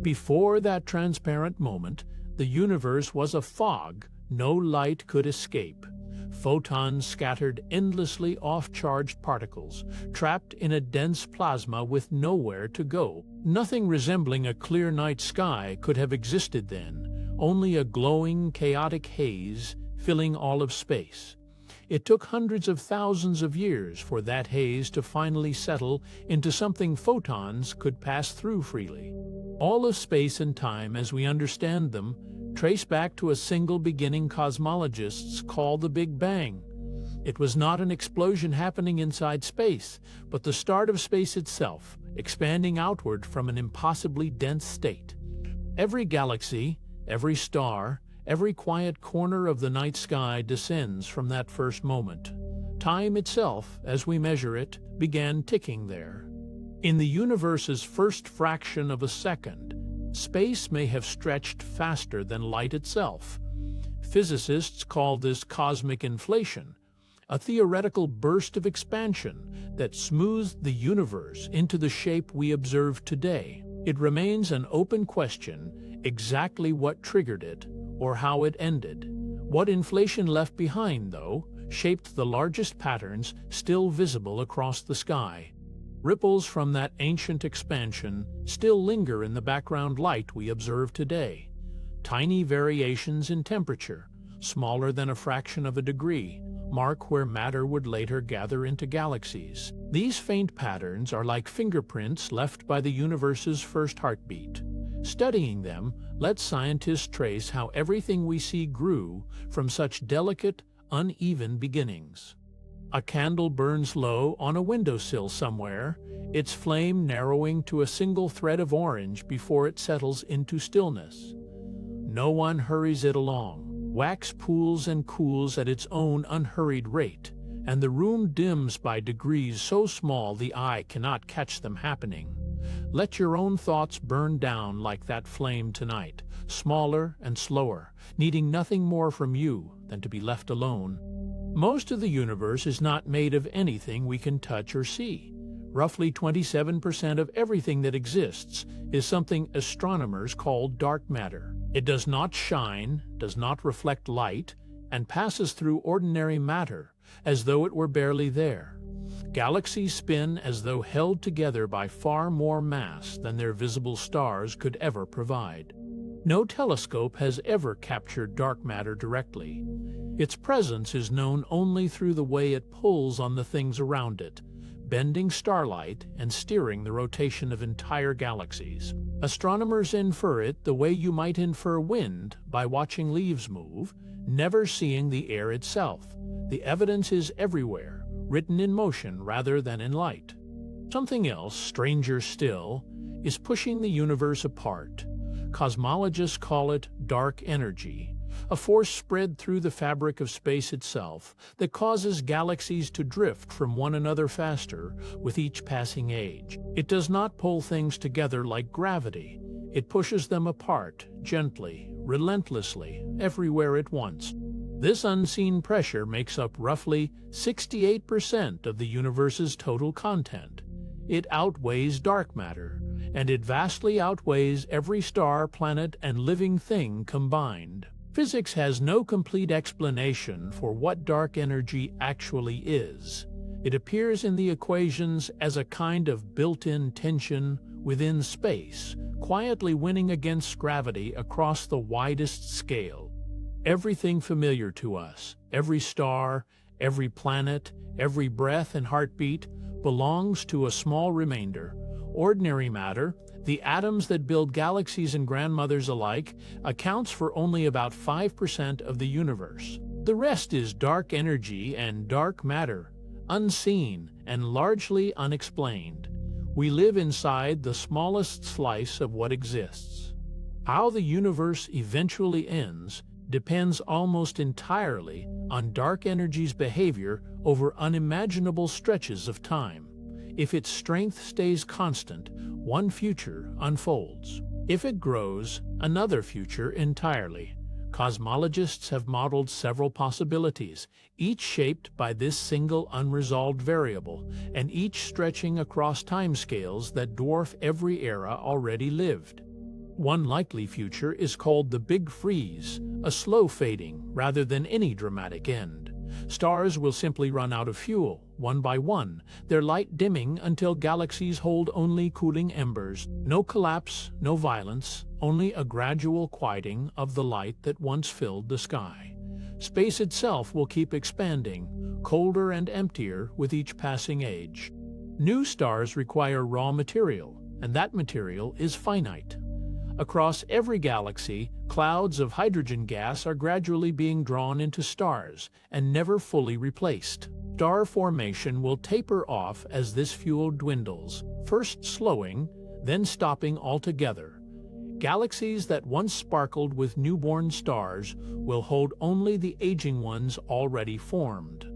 Before that transparent moment, the universe was a fog no light could escape. Photons scattered endlessly off charged particles, trapped in a dense plasma with nowhere to go. Nothing resembling a clear night sky could have existed then, only a glowing, chaotic haze filling all of space. It took hundreds of thousands of years for that haze to finally settle into something photons could pass through freely. All of space and time as we understand them trace back to a single beginning cosmologists call the Big Bang. It was not an explosion happening inside space, but the start of space itself, expanding outward from an impossibly dense state. Every galaxy, every star, every quiet corner of the night sky descends from that first moment. Time itself, as we measure it, began ticking there. In the universe's first fraction of a second, space may have stretched faster than light itself. Physicists call this cosmic inflation, a theoretical burst of expansion that smoothed the universe into the shape we observe today. It remains an open question exactly what triggered it or how it ended. What inflation left behind, though, shaped the largest patterns still visible across the sky. Ripples from that ancient expansion still linger in the background light we observe today. Tiny variations in temperature, smaller than a fraction of a degree, mark where matter would later gather into galaxies. These faint patterns are like fingerprints left by the universe's first heartbeat. Studying them lets scientists trace how everything we see grew from such delicate, uneven beginnings. A candle burns low on a windowsill somewhere, its flame narrowing to a single thread of orange before it settles into stillness. No one hurries it along. Wax pools and cools at its own unhurried rate, and the room dims by degrees so small the eye cannot catch them happening. Let your own thoughts burn down like that flame tonight, smaller and slower, needing nothing more from you than to be left alone. Most of the universe is not made of anything we can touch or see. Roughly 27% of everything that exists is something astronomers call dark matter. It does not shine, does not reflect light, and passes through ordinary matter as though it were barely there. Galaxies spin as though held together by far more mass than their visible stars could ever provide. No telescope has ever captured dark matter directly. Its presence is known only through the way it pulls on the things around it, bending starlight and steering the rotation of entire galaxies. Astronomers infer it the way you might infer wind by watching leaves move, never seeing the air itself. The evidence is everywhere, written in motion rather than in light. Something else, stranger still, is pushing the universe apart. Cosmologists call it dark energy, a force spread through the fabric of space itself that causes galaxies to drift from one another faster with each passing age. It does not pull things together like gravity. It pushes them apart, gently, relentlessly, everywhere at once. This unseen pressure makes up roughly 68% of the universe's total content. It outweighs dark matter, and it vastly outweighs every star, planet, and living thing combined. Physics has no complete explanation for what dark energy actually is. It appears in the equations as a kind of built-in tension within space, quietly winning against gravity across the widest scale. Everything familiar to us, every star, every planet, every breath and heartbeat, belongs to a small remainder. Ordinary matter, the atoms that build galaxies and grandmothers alike, accounts for only about 5% of the universe. The rest is dark energy and dark matter, unseen and largely unexplained. We live inside the smallest slice of what exists. How the universe eventually ends depends almost entirely on dark energy's behavior over unimaginable stretches of time. If its strength stays constant, one future unfolds. If it grows, another future entirely. Cosmologists have modeled several possibilities, each shaped by this single unresolved variable, and each stretching across timescales that dwarf every era already lived. One likely future is called the Big Freeze, a slow fading rather than any dramatic end. Stars will simply run out of fuel, one by one, their light dimming until galaxies hold only cooling embers. No collapse, no violence, only a gradual quieting of the light that once filled the sky. Space itself will keep expanding, colder and emptier with each passing age. New stars require raw material, and that material is finite. Across every galaxy, clouds of hydrogen gas are gradually being drawn into stars and never fully replaced. Star formation will taper off as this fuel dwindles, first slowing, then stopping altogether. Galaxies that once sparkled with newborn stars will hold only the aging ones already formed.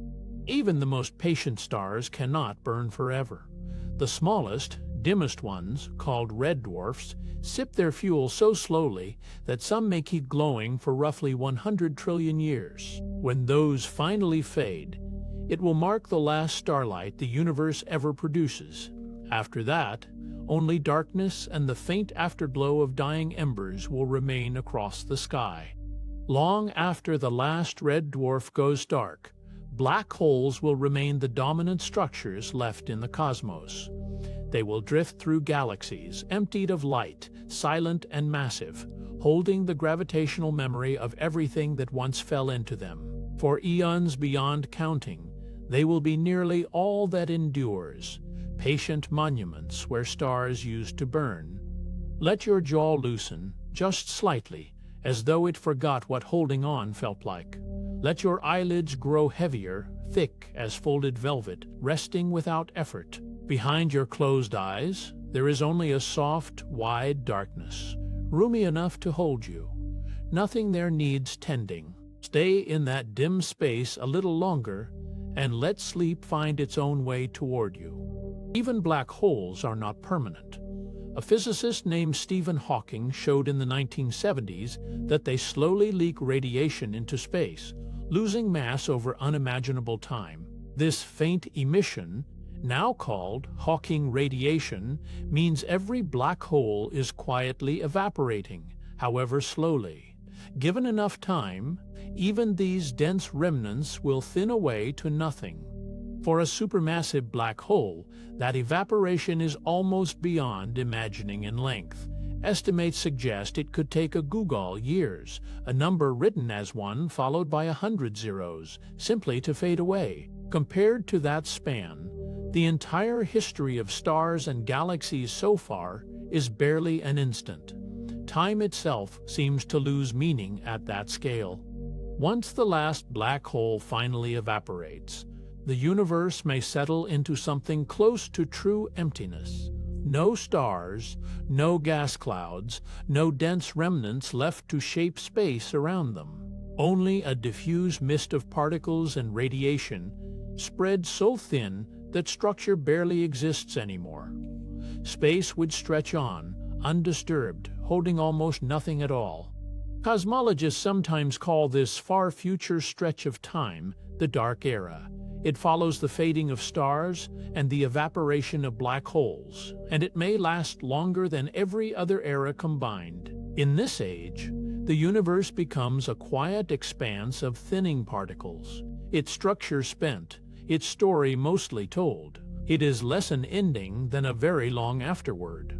Even the most patient stars cannot burn forever. The smallest, dimmest ones, called red dwarfs, sip their fuel so slowly that some may keep glowing for roughly 100 trillion years. When those finally fade, it will mark the last starlight the universe ever produces. After that, only darkness and the faint afterglow of dying embers will remain across the sky. Long after the last red dwarf goes dark, black holes will remain the dominant structures left in the cosmos. They will drift through galaxies, emptied of light, silent and massive, holding the gravitational memory of everything that once fell into them. For eons beyond counting, they will be nearly all that endures, patient monuments where stars used to burn. Let your jaw loosen, just slightly, as though it forgot what holding on felt like. Let your eyelids grow heavier, thick as folded velvet, resting without effort. Behind your closed eyes, there is only a soft, wide darkness, roomy enough to hold you. Nothing there needs tending. Stay in that dim space a little longer, and let sleep find its own way toward you. Even black holes are not permanent. A physicist named Stephen Hawking showed in the 1970s that they slowly leak radiation into space, losing mass over unimaginable time. This faint emission, now called Hawking radiation, means every black hole is quietly evaporating, however slowly. Given enough time, even these dense remnants will thin away to nothing. For a supermassive black hole, that evaporation is almost beyond imagining in length. Estimates suggest it could take a googol years, a number written as 1 followed by 100 zeros, simply to fade away. Compared to that span, the entire history of stars and galaxies so far is barely an instant. Time itself seems to lose meaning at that scale. Once the last black hole finally evaporates, the universe may settle into something close to true emptiness. No stars, no gas clouds, no dense remnants left to shape space around them. Only a diffuse mist of particles and radiation, spread so thin that structure barely exists anymore. Space would stretch on, undisturbed, holding almost nothing at all. Cosmologists sometimes call this far future stretch of time the Dark Era. It follows the fading of stars and the evaporation of black holes, and it may last longer than every other era combined. In this age, the universe becomes a quiet expanse of thinning particles, its structure spent, its story mostly told. It is less an ending than a very long afterword.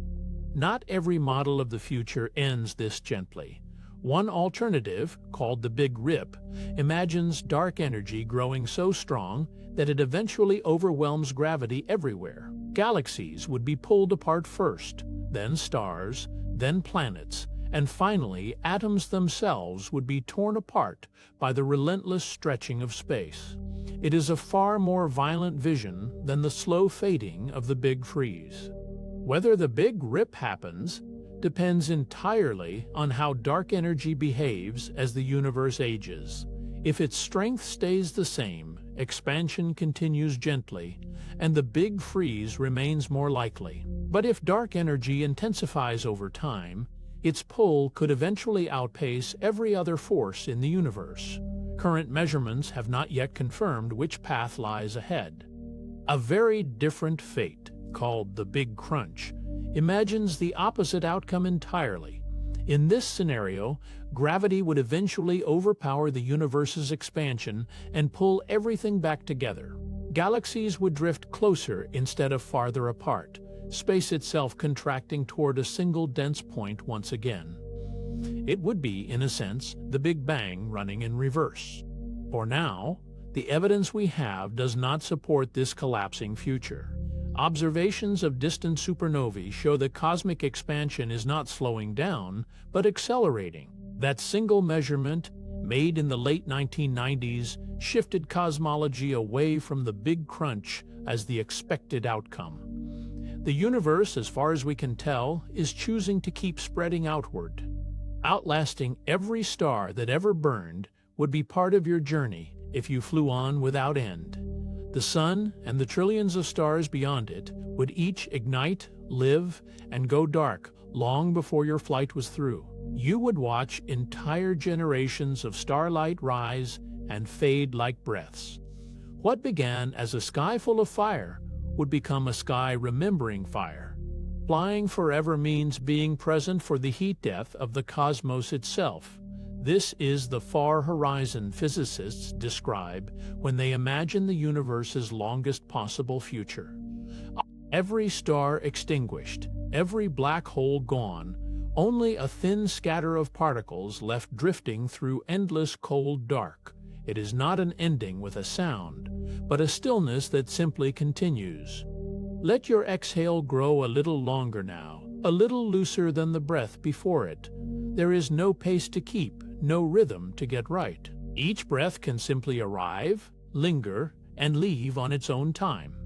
Not every model of the future ends this gently. One alternative, called the Big Rip, imagines dark energy growing so strong that it eventually overwhelms gravity everywhere. Galaxies would be pulled apart first, then stars, then planets, and finally atoms themselves would be torn apart by the relentless stretching of space. It is a far more violent vision than the slow fading of the Big Freeze. Whether the Big Rip happens depends entirely on how dark energy behaves as the universe ages. If its strength stays the same, expansion continues gently, and the Big Freeze remains more likely. But if dark energy intensifies over time, its pull could eventually outpace every other force in the universe. Current measurements have not yet confirmed which path lies ahead. A very different fate, called the Big Crunch, imagines the opposite outcome entirely. In this scenario, gravity would eventually overpower the universe's expansion and pull everything back together. Galaxies would drift closer instead of farther apart, space itself contracting toward a single dense point once again. It would be, in a sense, the Big Bang running in reverse. For now, the evidence we have does not support this collapsing future. Observations of distant supernovae show that cosmic expansion is not slowing down, but accelerating. That single measurement, made in the late 1990s, shifted cosmology away from the Big Crunch as the expected outcome. The universe, as far as we can tell, is choosing to keep spreading outward. Outlasting every star that ever burned would be part of your journey if you flew on without end. The sun and the trillions of stars beyond it would each ignite, live, and go dark long before your flight was through. You would watch entire generations of starlight rise and fade like breaths. What began as a sky full of fire would become a sky remembering fire. Flying forever means being present for the heat death of the cosmos itself. This is the far horizon physicists describe when they imagine the universe's longest possible future. Every star extinguished, every black hole gone, only a thin scatter of particles left drifting through endless cold dark. It is not an ending with a sound, but a stillness that simply continues. Let your exhale grow a little longer now, a little looser than the breath before it. There is no pace to keep, no rhythm to get right. Each breath can simply arrive, linger, and leave on its own time.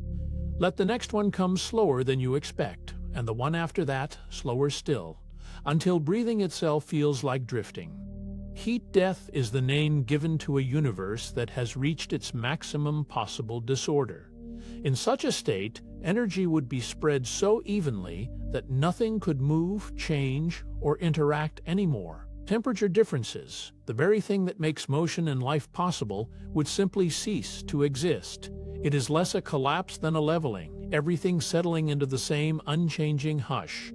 Let the next one come slower than you expect, and the one after that slower still, until breathing itself feels like drifting. Heat death is the name given to a universe that has reached its maximum possible disorder. In such a state, energy would be spread so evenly that nothing could move, change, or interact anymore. Temperature differences, the very thing that makes motion and life possible, would simply cease to exist. It is less a collapse than a leveling, everything settling into the same unchanging hush.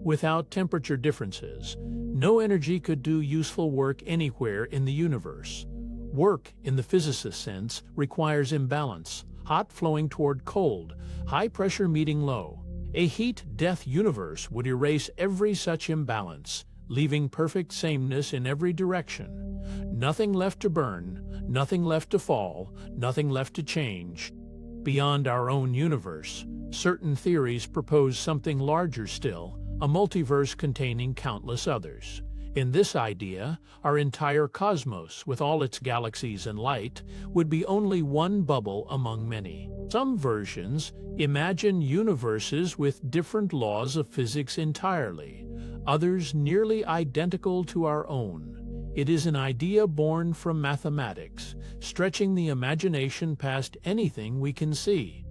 Without temperature differences, no energy could do useful work anywhere in the universe. Work, in the physicist sense, requires imbalance, hot flowing toward cold, high pressure meeting low. A heat-death universe would erase every such imbalance, leaving perfect sameness in every direction. Nothing left to burn, nothing left to fall, nothing left to change. Beyond our own universe, certain theories propose something larger still, a multiverse containing countless others. In this idea, our entire cosmos, with all its galaxies and light, would be only one bubble among many. Some versions imagine universes with different laws of physics entirely, others nearly identical to our own. It is an idea born from mathematics, stretching the imagination past anything we can see.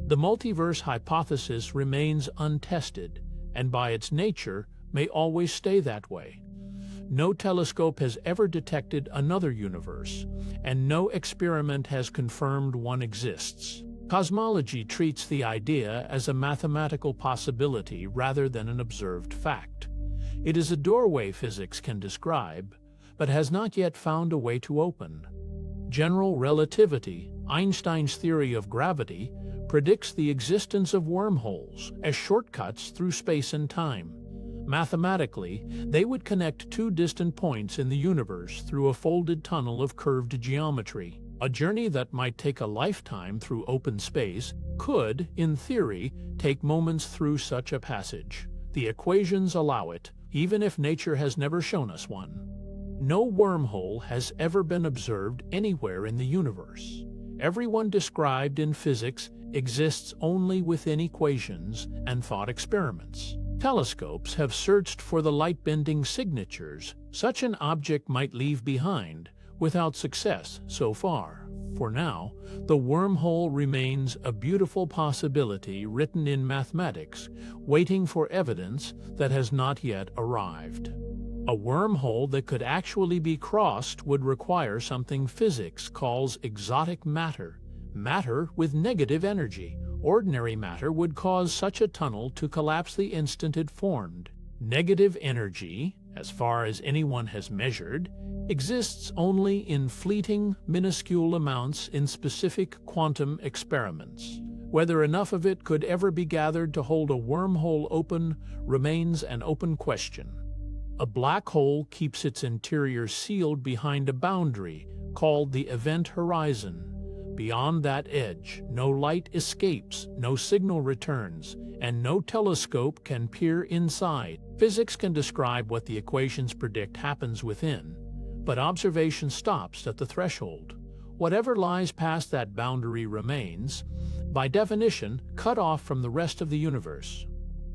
The multiverse hypothesis remains untested, and by its nature may always stay that way. No telescope has ever detected another universe, and no experiment has confirmed one exists. Cosmology treats the idea as a mathematical possibility rather than an observed fact. It is a doorway physics can describe, but has not yet found a way to open. General relativity, Einstein's theory of gravity, predicts the existence of wormholes as shortcuts through space and time. Mathematically, they would connect two distant points in the universe through a folded tunnel of curved geometry. A journey that might take a lifetime through open space could, in theory, take moments through such a passage. The equations allow it, even if nature has never shown us one. No wormhole has ever been observed anywhere in the universe. Every one described in physics exists only within equations and thought experiments. Telescopes have searched for the light-bending signatures such an object might leave behind, without success so far. For now, the wormhole remains a beautiful possibility written in mathematics, waiting for evidence that has not yet arrived. A wormhole that could actually be crossed would require something physics calls exotic matter, matter with negative energy. Ordinary matter would cause such a tunnel to collapse the instant it formed. Negative energy, as far as anyone has measured, exists only in fleeting, minuscule amounts in specific quantum experiments. Whether enough of it could ever be gathered to hold a wormhole open remains an open question. A black hole keeps its interior sealed behind a boundary called the event horizon. Beyond that edge, no light escapes, no signal returns, and no telescope can peer inside. Physics can describe what the equations predict happens within, but observation stops at the threshold. Whatever lies past that boundary remains, by definition, cut off from the rest of the universe.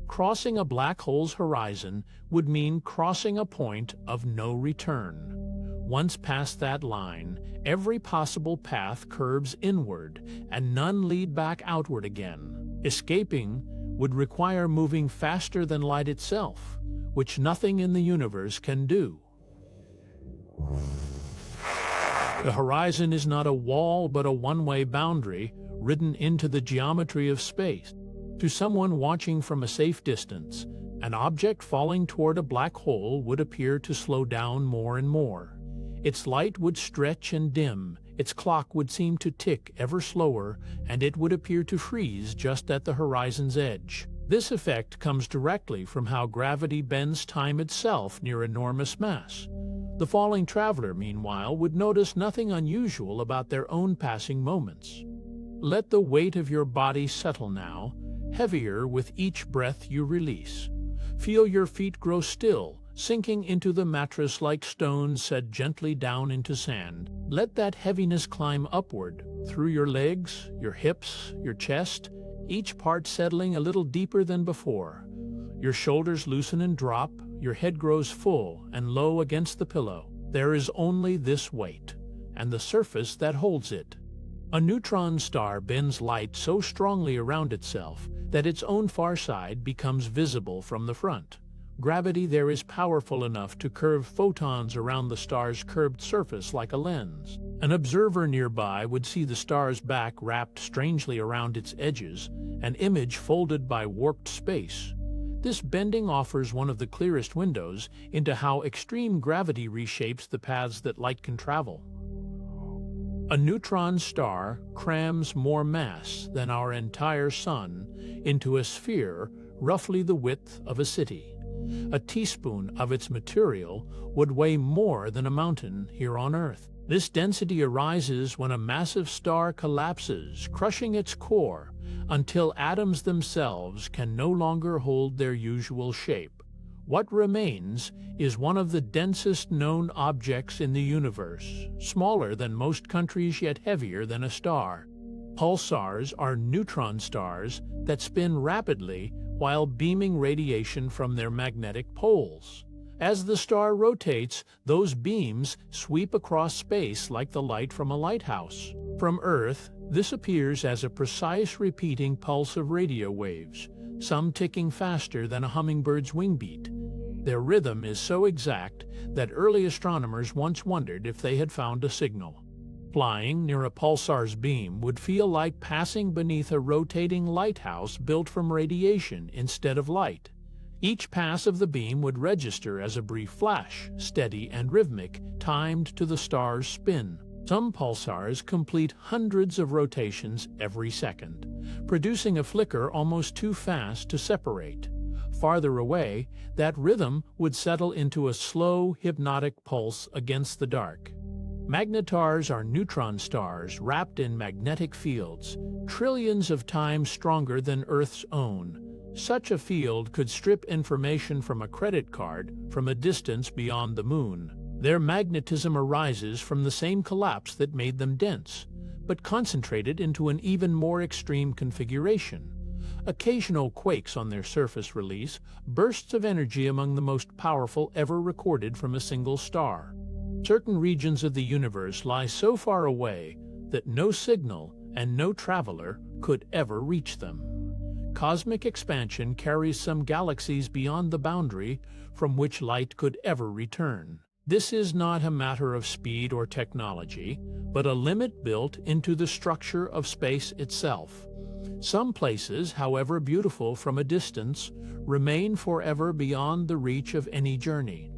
Crossing a black hole's horizon would mean crossing a point of no return. Once past that line, every possible path curves inward, and none lead back outward again. Escaping would require moving faster than light itself, which nothing in the universe can do. The horizon is not a wall but a one-way boundary written into the geometry of space. To someone watching from a safe distance, an object falling toward a black hole would appear to slow down more and more. Its light would stretch and dim, its clock would seem to tick ever slower, and it would appear to freeze just at the horizon's edge. This effect comes directly from how gravity bends time itself near enormous mass. The falling traveler, meanwhile, would notice nothing unusual about their own passing moments. Let the weight of your body settle now, heavier with each breath you release. Feel your feet grow still, sinking into the mattress like stones set gently down into sand. Let that heaviness climb upward, through your legs, your hips, your chest, each part settling a little deeper than before. Your shoulders loosen and drop, your head grows full and low against the pillow. There is only this weight, and the surface that holds it. A neutron star bends light so strongly around itself that its own far side becomes visible from the front. Gravity there is powerful enough to curve photons around the star's curved surface like a lens. An observer nearby would see the star's back wrapped strangely around its edges, an image folded by warped space. This bending offers one of the clearest windows into how extreme gravity reshapes the paths that light can travel. A neutron star crams more mass than our entire sun into a sphere roughly the width of a city. A teaspoon of its material would weigh more than a mountain here on Earth. This density arises when a massive star collapses, crushing its core, until atoms themselves can no longer hold their usual shape. What remains is one of the densest known objects in the universe, smaller than most countries yet heavier than a star. Pulsars are neutron stars that spin rapidly while beaming radiation from their magnetic poles. As the star rotates, those beams sweep across space like the light from a lighthouse. From Earth, this appears as a precise repeating pulse of radio waves, some ticking faster than a hummingbird's wing beat. Their rhythm is so exact that early astronomers once wondered if they had found a signal. Flying near a pulsar's beam would feel like passing beneath a rotating lighthouse built from radiation instead of light. Each pass of the beam would register as a brief flash, steady and rhythmic, timed to the star's spin. Some pulsars complete hundreds of rotations every second, producing a flicker almost too fast to separate. Farther away, that rhythm would settle into a slow, hypnotic pulse against the dark. Magnetars are neutron stars wrapped in magnetic fields, trillions of times stronger than Earth's own. Such a field could strip information from a credit card from a distance beyond the moon. Their magnetism arises from the same collapse that made them dense, but concentrated into an even more extreme configuration. Occasional quakes on their surface release bursts of energy among the most powerful ever recorded from a single star. Certain regions of the universe lie so far away that no signal and no traveler could ever reach them. Cosmic expansion carries some galaxies beyond the boundary from which light could ever return. This is not a matter of speed or technology, but a limit built into the structure of space itself. Some places, however beautiful from a distance, remain forever beyond the reach of any journey.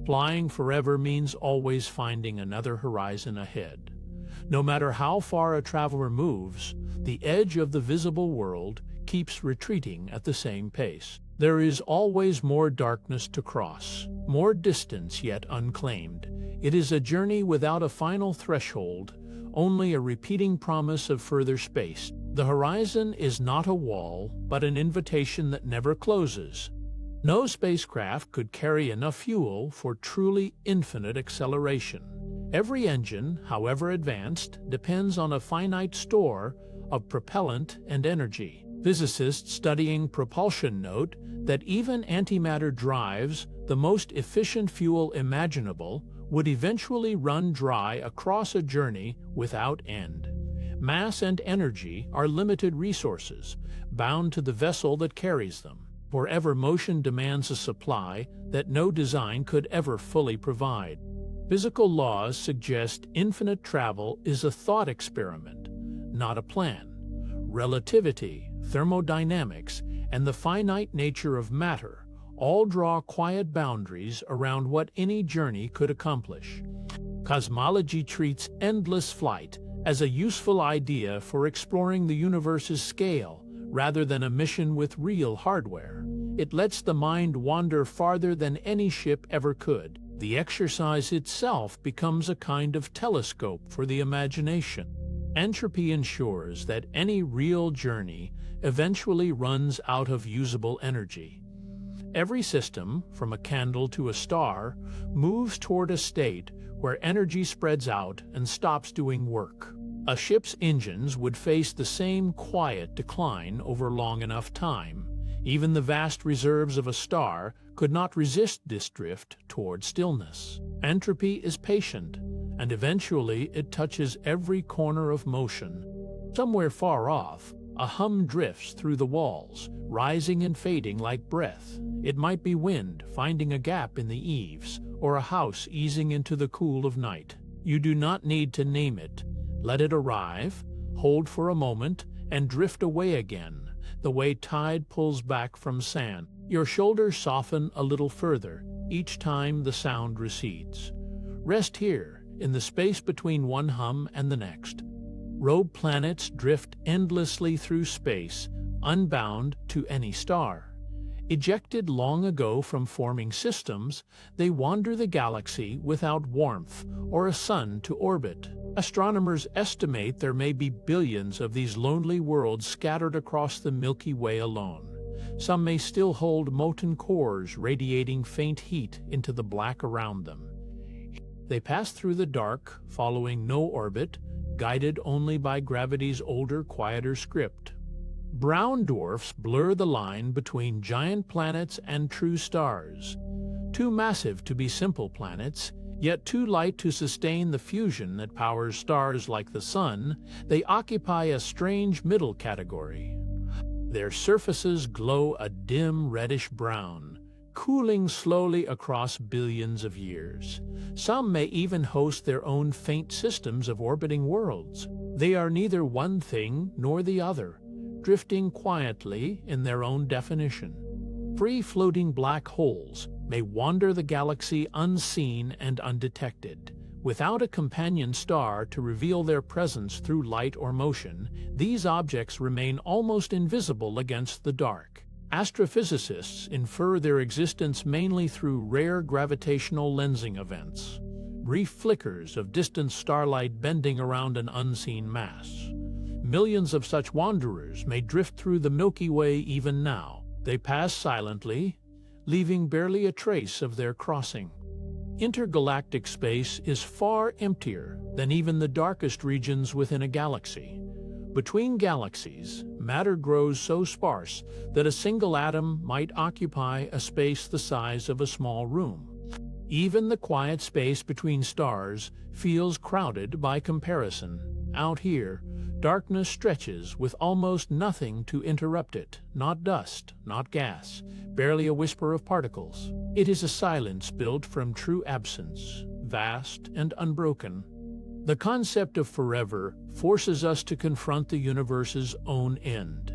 Flying forever means always finding another horizon ahead. No matter how far a traveler moves, the edge of the visible world keeps retreating at the same pace. There is always more darkness to cross, more distance yet unclaimed. It is a journey without a final threshold, only a repeating promise of further space. The horizon is not a wall, but an invitation that never closes. No spacecraft could carry enough fuel for truly infinite acceleration. Every engine, however advanced, depends on a finite store of propellant and energy. Physicists studying propulsion note that even antimatter drives, the most efficient fuel imaginable, would eventually run dry across a journey without end. Mass and energy are limited resources, bound to the vessel that carries them. Forever motion demands a supply that no design could ever fully provide. Physical laws suggest infinite travel is a thought experiment, not a plan. Relativity, thermodynamics, and the finite nature of matter all draw quiet boundaries around what any journey could accomplish. Cosmology treats endless flight as a useful idea for exploring the universe's scale rather than a mission with real hardware. It lets the mind wander farther than any ship ever could. The exercise itself becomes a kind of telescope for the imagination. Entropy ensures that any real journey eventually runs out of usable energy. Every system, from a candle to a star, moves toward a state where energy spreads out and stops doing work. A ship's engines would face the same quiet decline over long enough time. Even the vast reserves of a star could not resist this drift toward stillness. Entropy is patient, and eventually it touches every corner of motion. Somewhere far off, a hum drifts through the walls, rising and fading like breath. It might be wind finding a gap in the eaves, or a house easing into the cool of night. You do not need to name it. Let it arrive, hold for a moment, and drift away again, the way tide pulls back from sand. Your shoulders soften a little further each time the sound recedes. Rest here, in the space between one hum and the next. Rogue planets drift endlessly through space, unbound to any star. Ejected long ago from forming systems, they wander the galaxy without warmth or a sun to orbit. Astronomers estimate there may be billions of these lonely worlds scattered across the Milky Way alone. Some may still hold molten cores radiating faint heat into the black around them. They pass through the dark, following no orbit, guided only by gravity's older, quieter script. Brown dwarfs blur the line between giant planets and true stars. Too massive to be simple planets, yet too light to sustain the fusion that powers stars like the Sun, they occupy a strange middle category. Their surfaces glow a dim reddish brown, cooling slowly across billions of years. Some may even host their own faint systems of orbiting worlds. They are neither one thing nor the other, drifting quietly in their own definition. Free-floating black holes may wander the galaxy unseen and undetected. Without a companion star to reveal their presence through light or motion, these objects remain almost invisible against the dark. Astrophysicists infer their existence mainly through rare gravitational lensing events, brief flickers of distant starlight bending around an unseen mass. Millions of such wanderers may drift through the Milky Way even now. They pass silently, leaving barely a trace of their crossing. Intergalactic space is far emptier than even the darkest regions within a galaxy. Between galaxies, matter grows so sparse that a single atom might occupy a space the size of a small room. Even the quiet space between stars feels crowded by comparison. Out here, darkness stretches with almost nothing to interrupt it, not dust, not gas, barely a whisper of particles. It is a silence built from true absence, vast and unbroken. The concept of forever forces us to confront the universe's own end.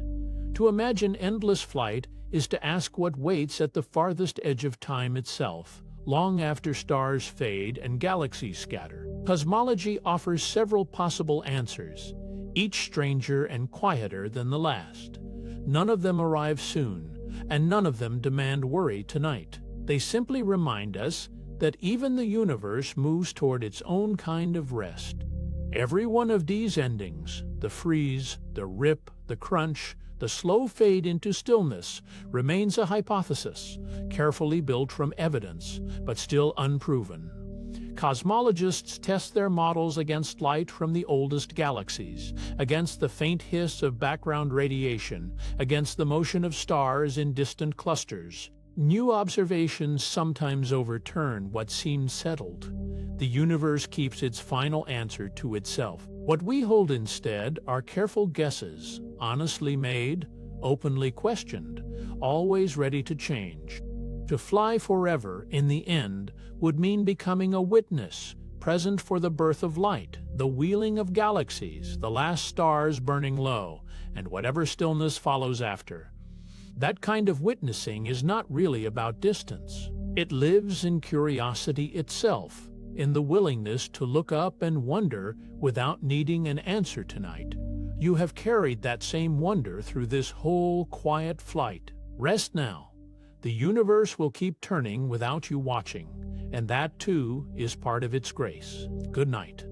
To imagine endless flight is to ask what waits at the farthest edge of time itself, long after stars fade and galaxies scatter. Cosmology offers several possible answers, each stranger and quieter than the last. None of them arrive soon, and none of them demand worry tonight. They simply remind us that even the universe moves toward its own kind of rest. Every one of these endings, the freeze, the rip, the crunch, the slow fade into stillness, remains a hypothesis, carefully built from evidence, but still unproven. Cosmologists test their models against light from the oldest galaxies, against the faint hiss of background radiation, against the motion of stars in distant clusters. New observations sometimes overturn what seemed settled. The universe keeps its final answer to itself. What we hold instead are careful guesses, honestly made, openly questioned, always ready to change. To fly forever, in the end, would mean becoming a witness, present for the birth of light, the wheeling of galaxies, the last stars burning low, and whatever stillness follows after. That kind of witnessing is not really about distance. It lives in curiosity itself, in the willingness to look up and wonder without needing an answer tonight. You have carried that same wonder through this whole quiet flight. Rest now. The universe will keep turning without you watching, and that too is part of its grace. Good night.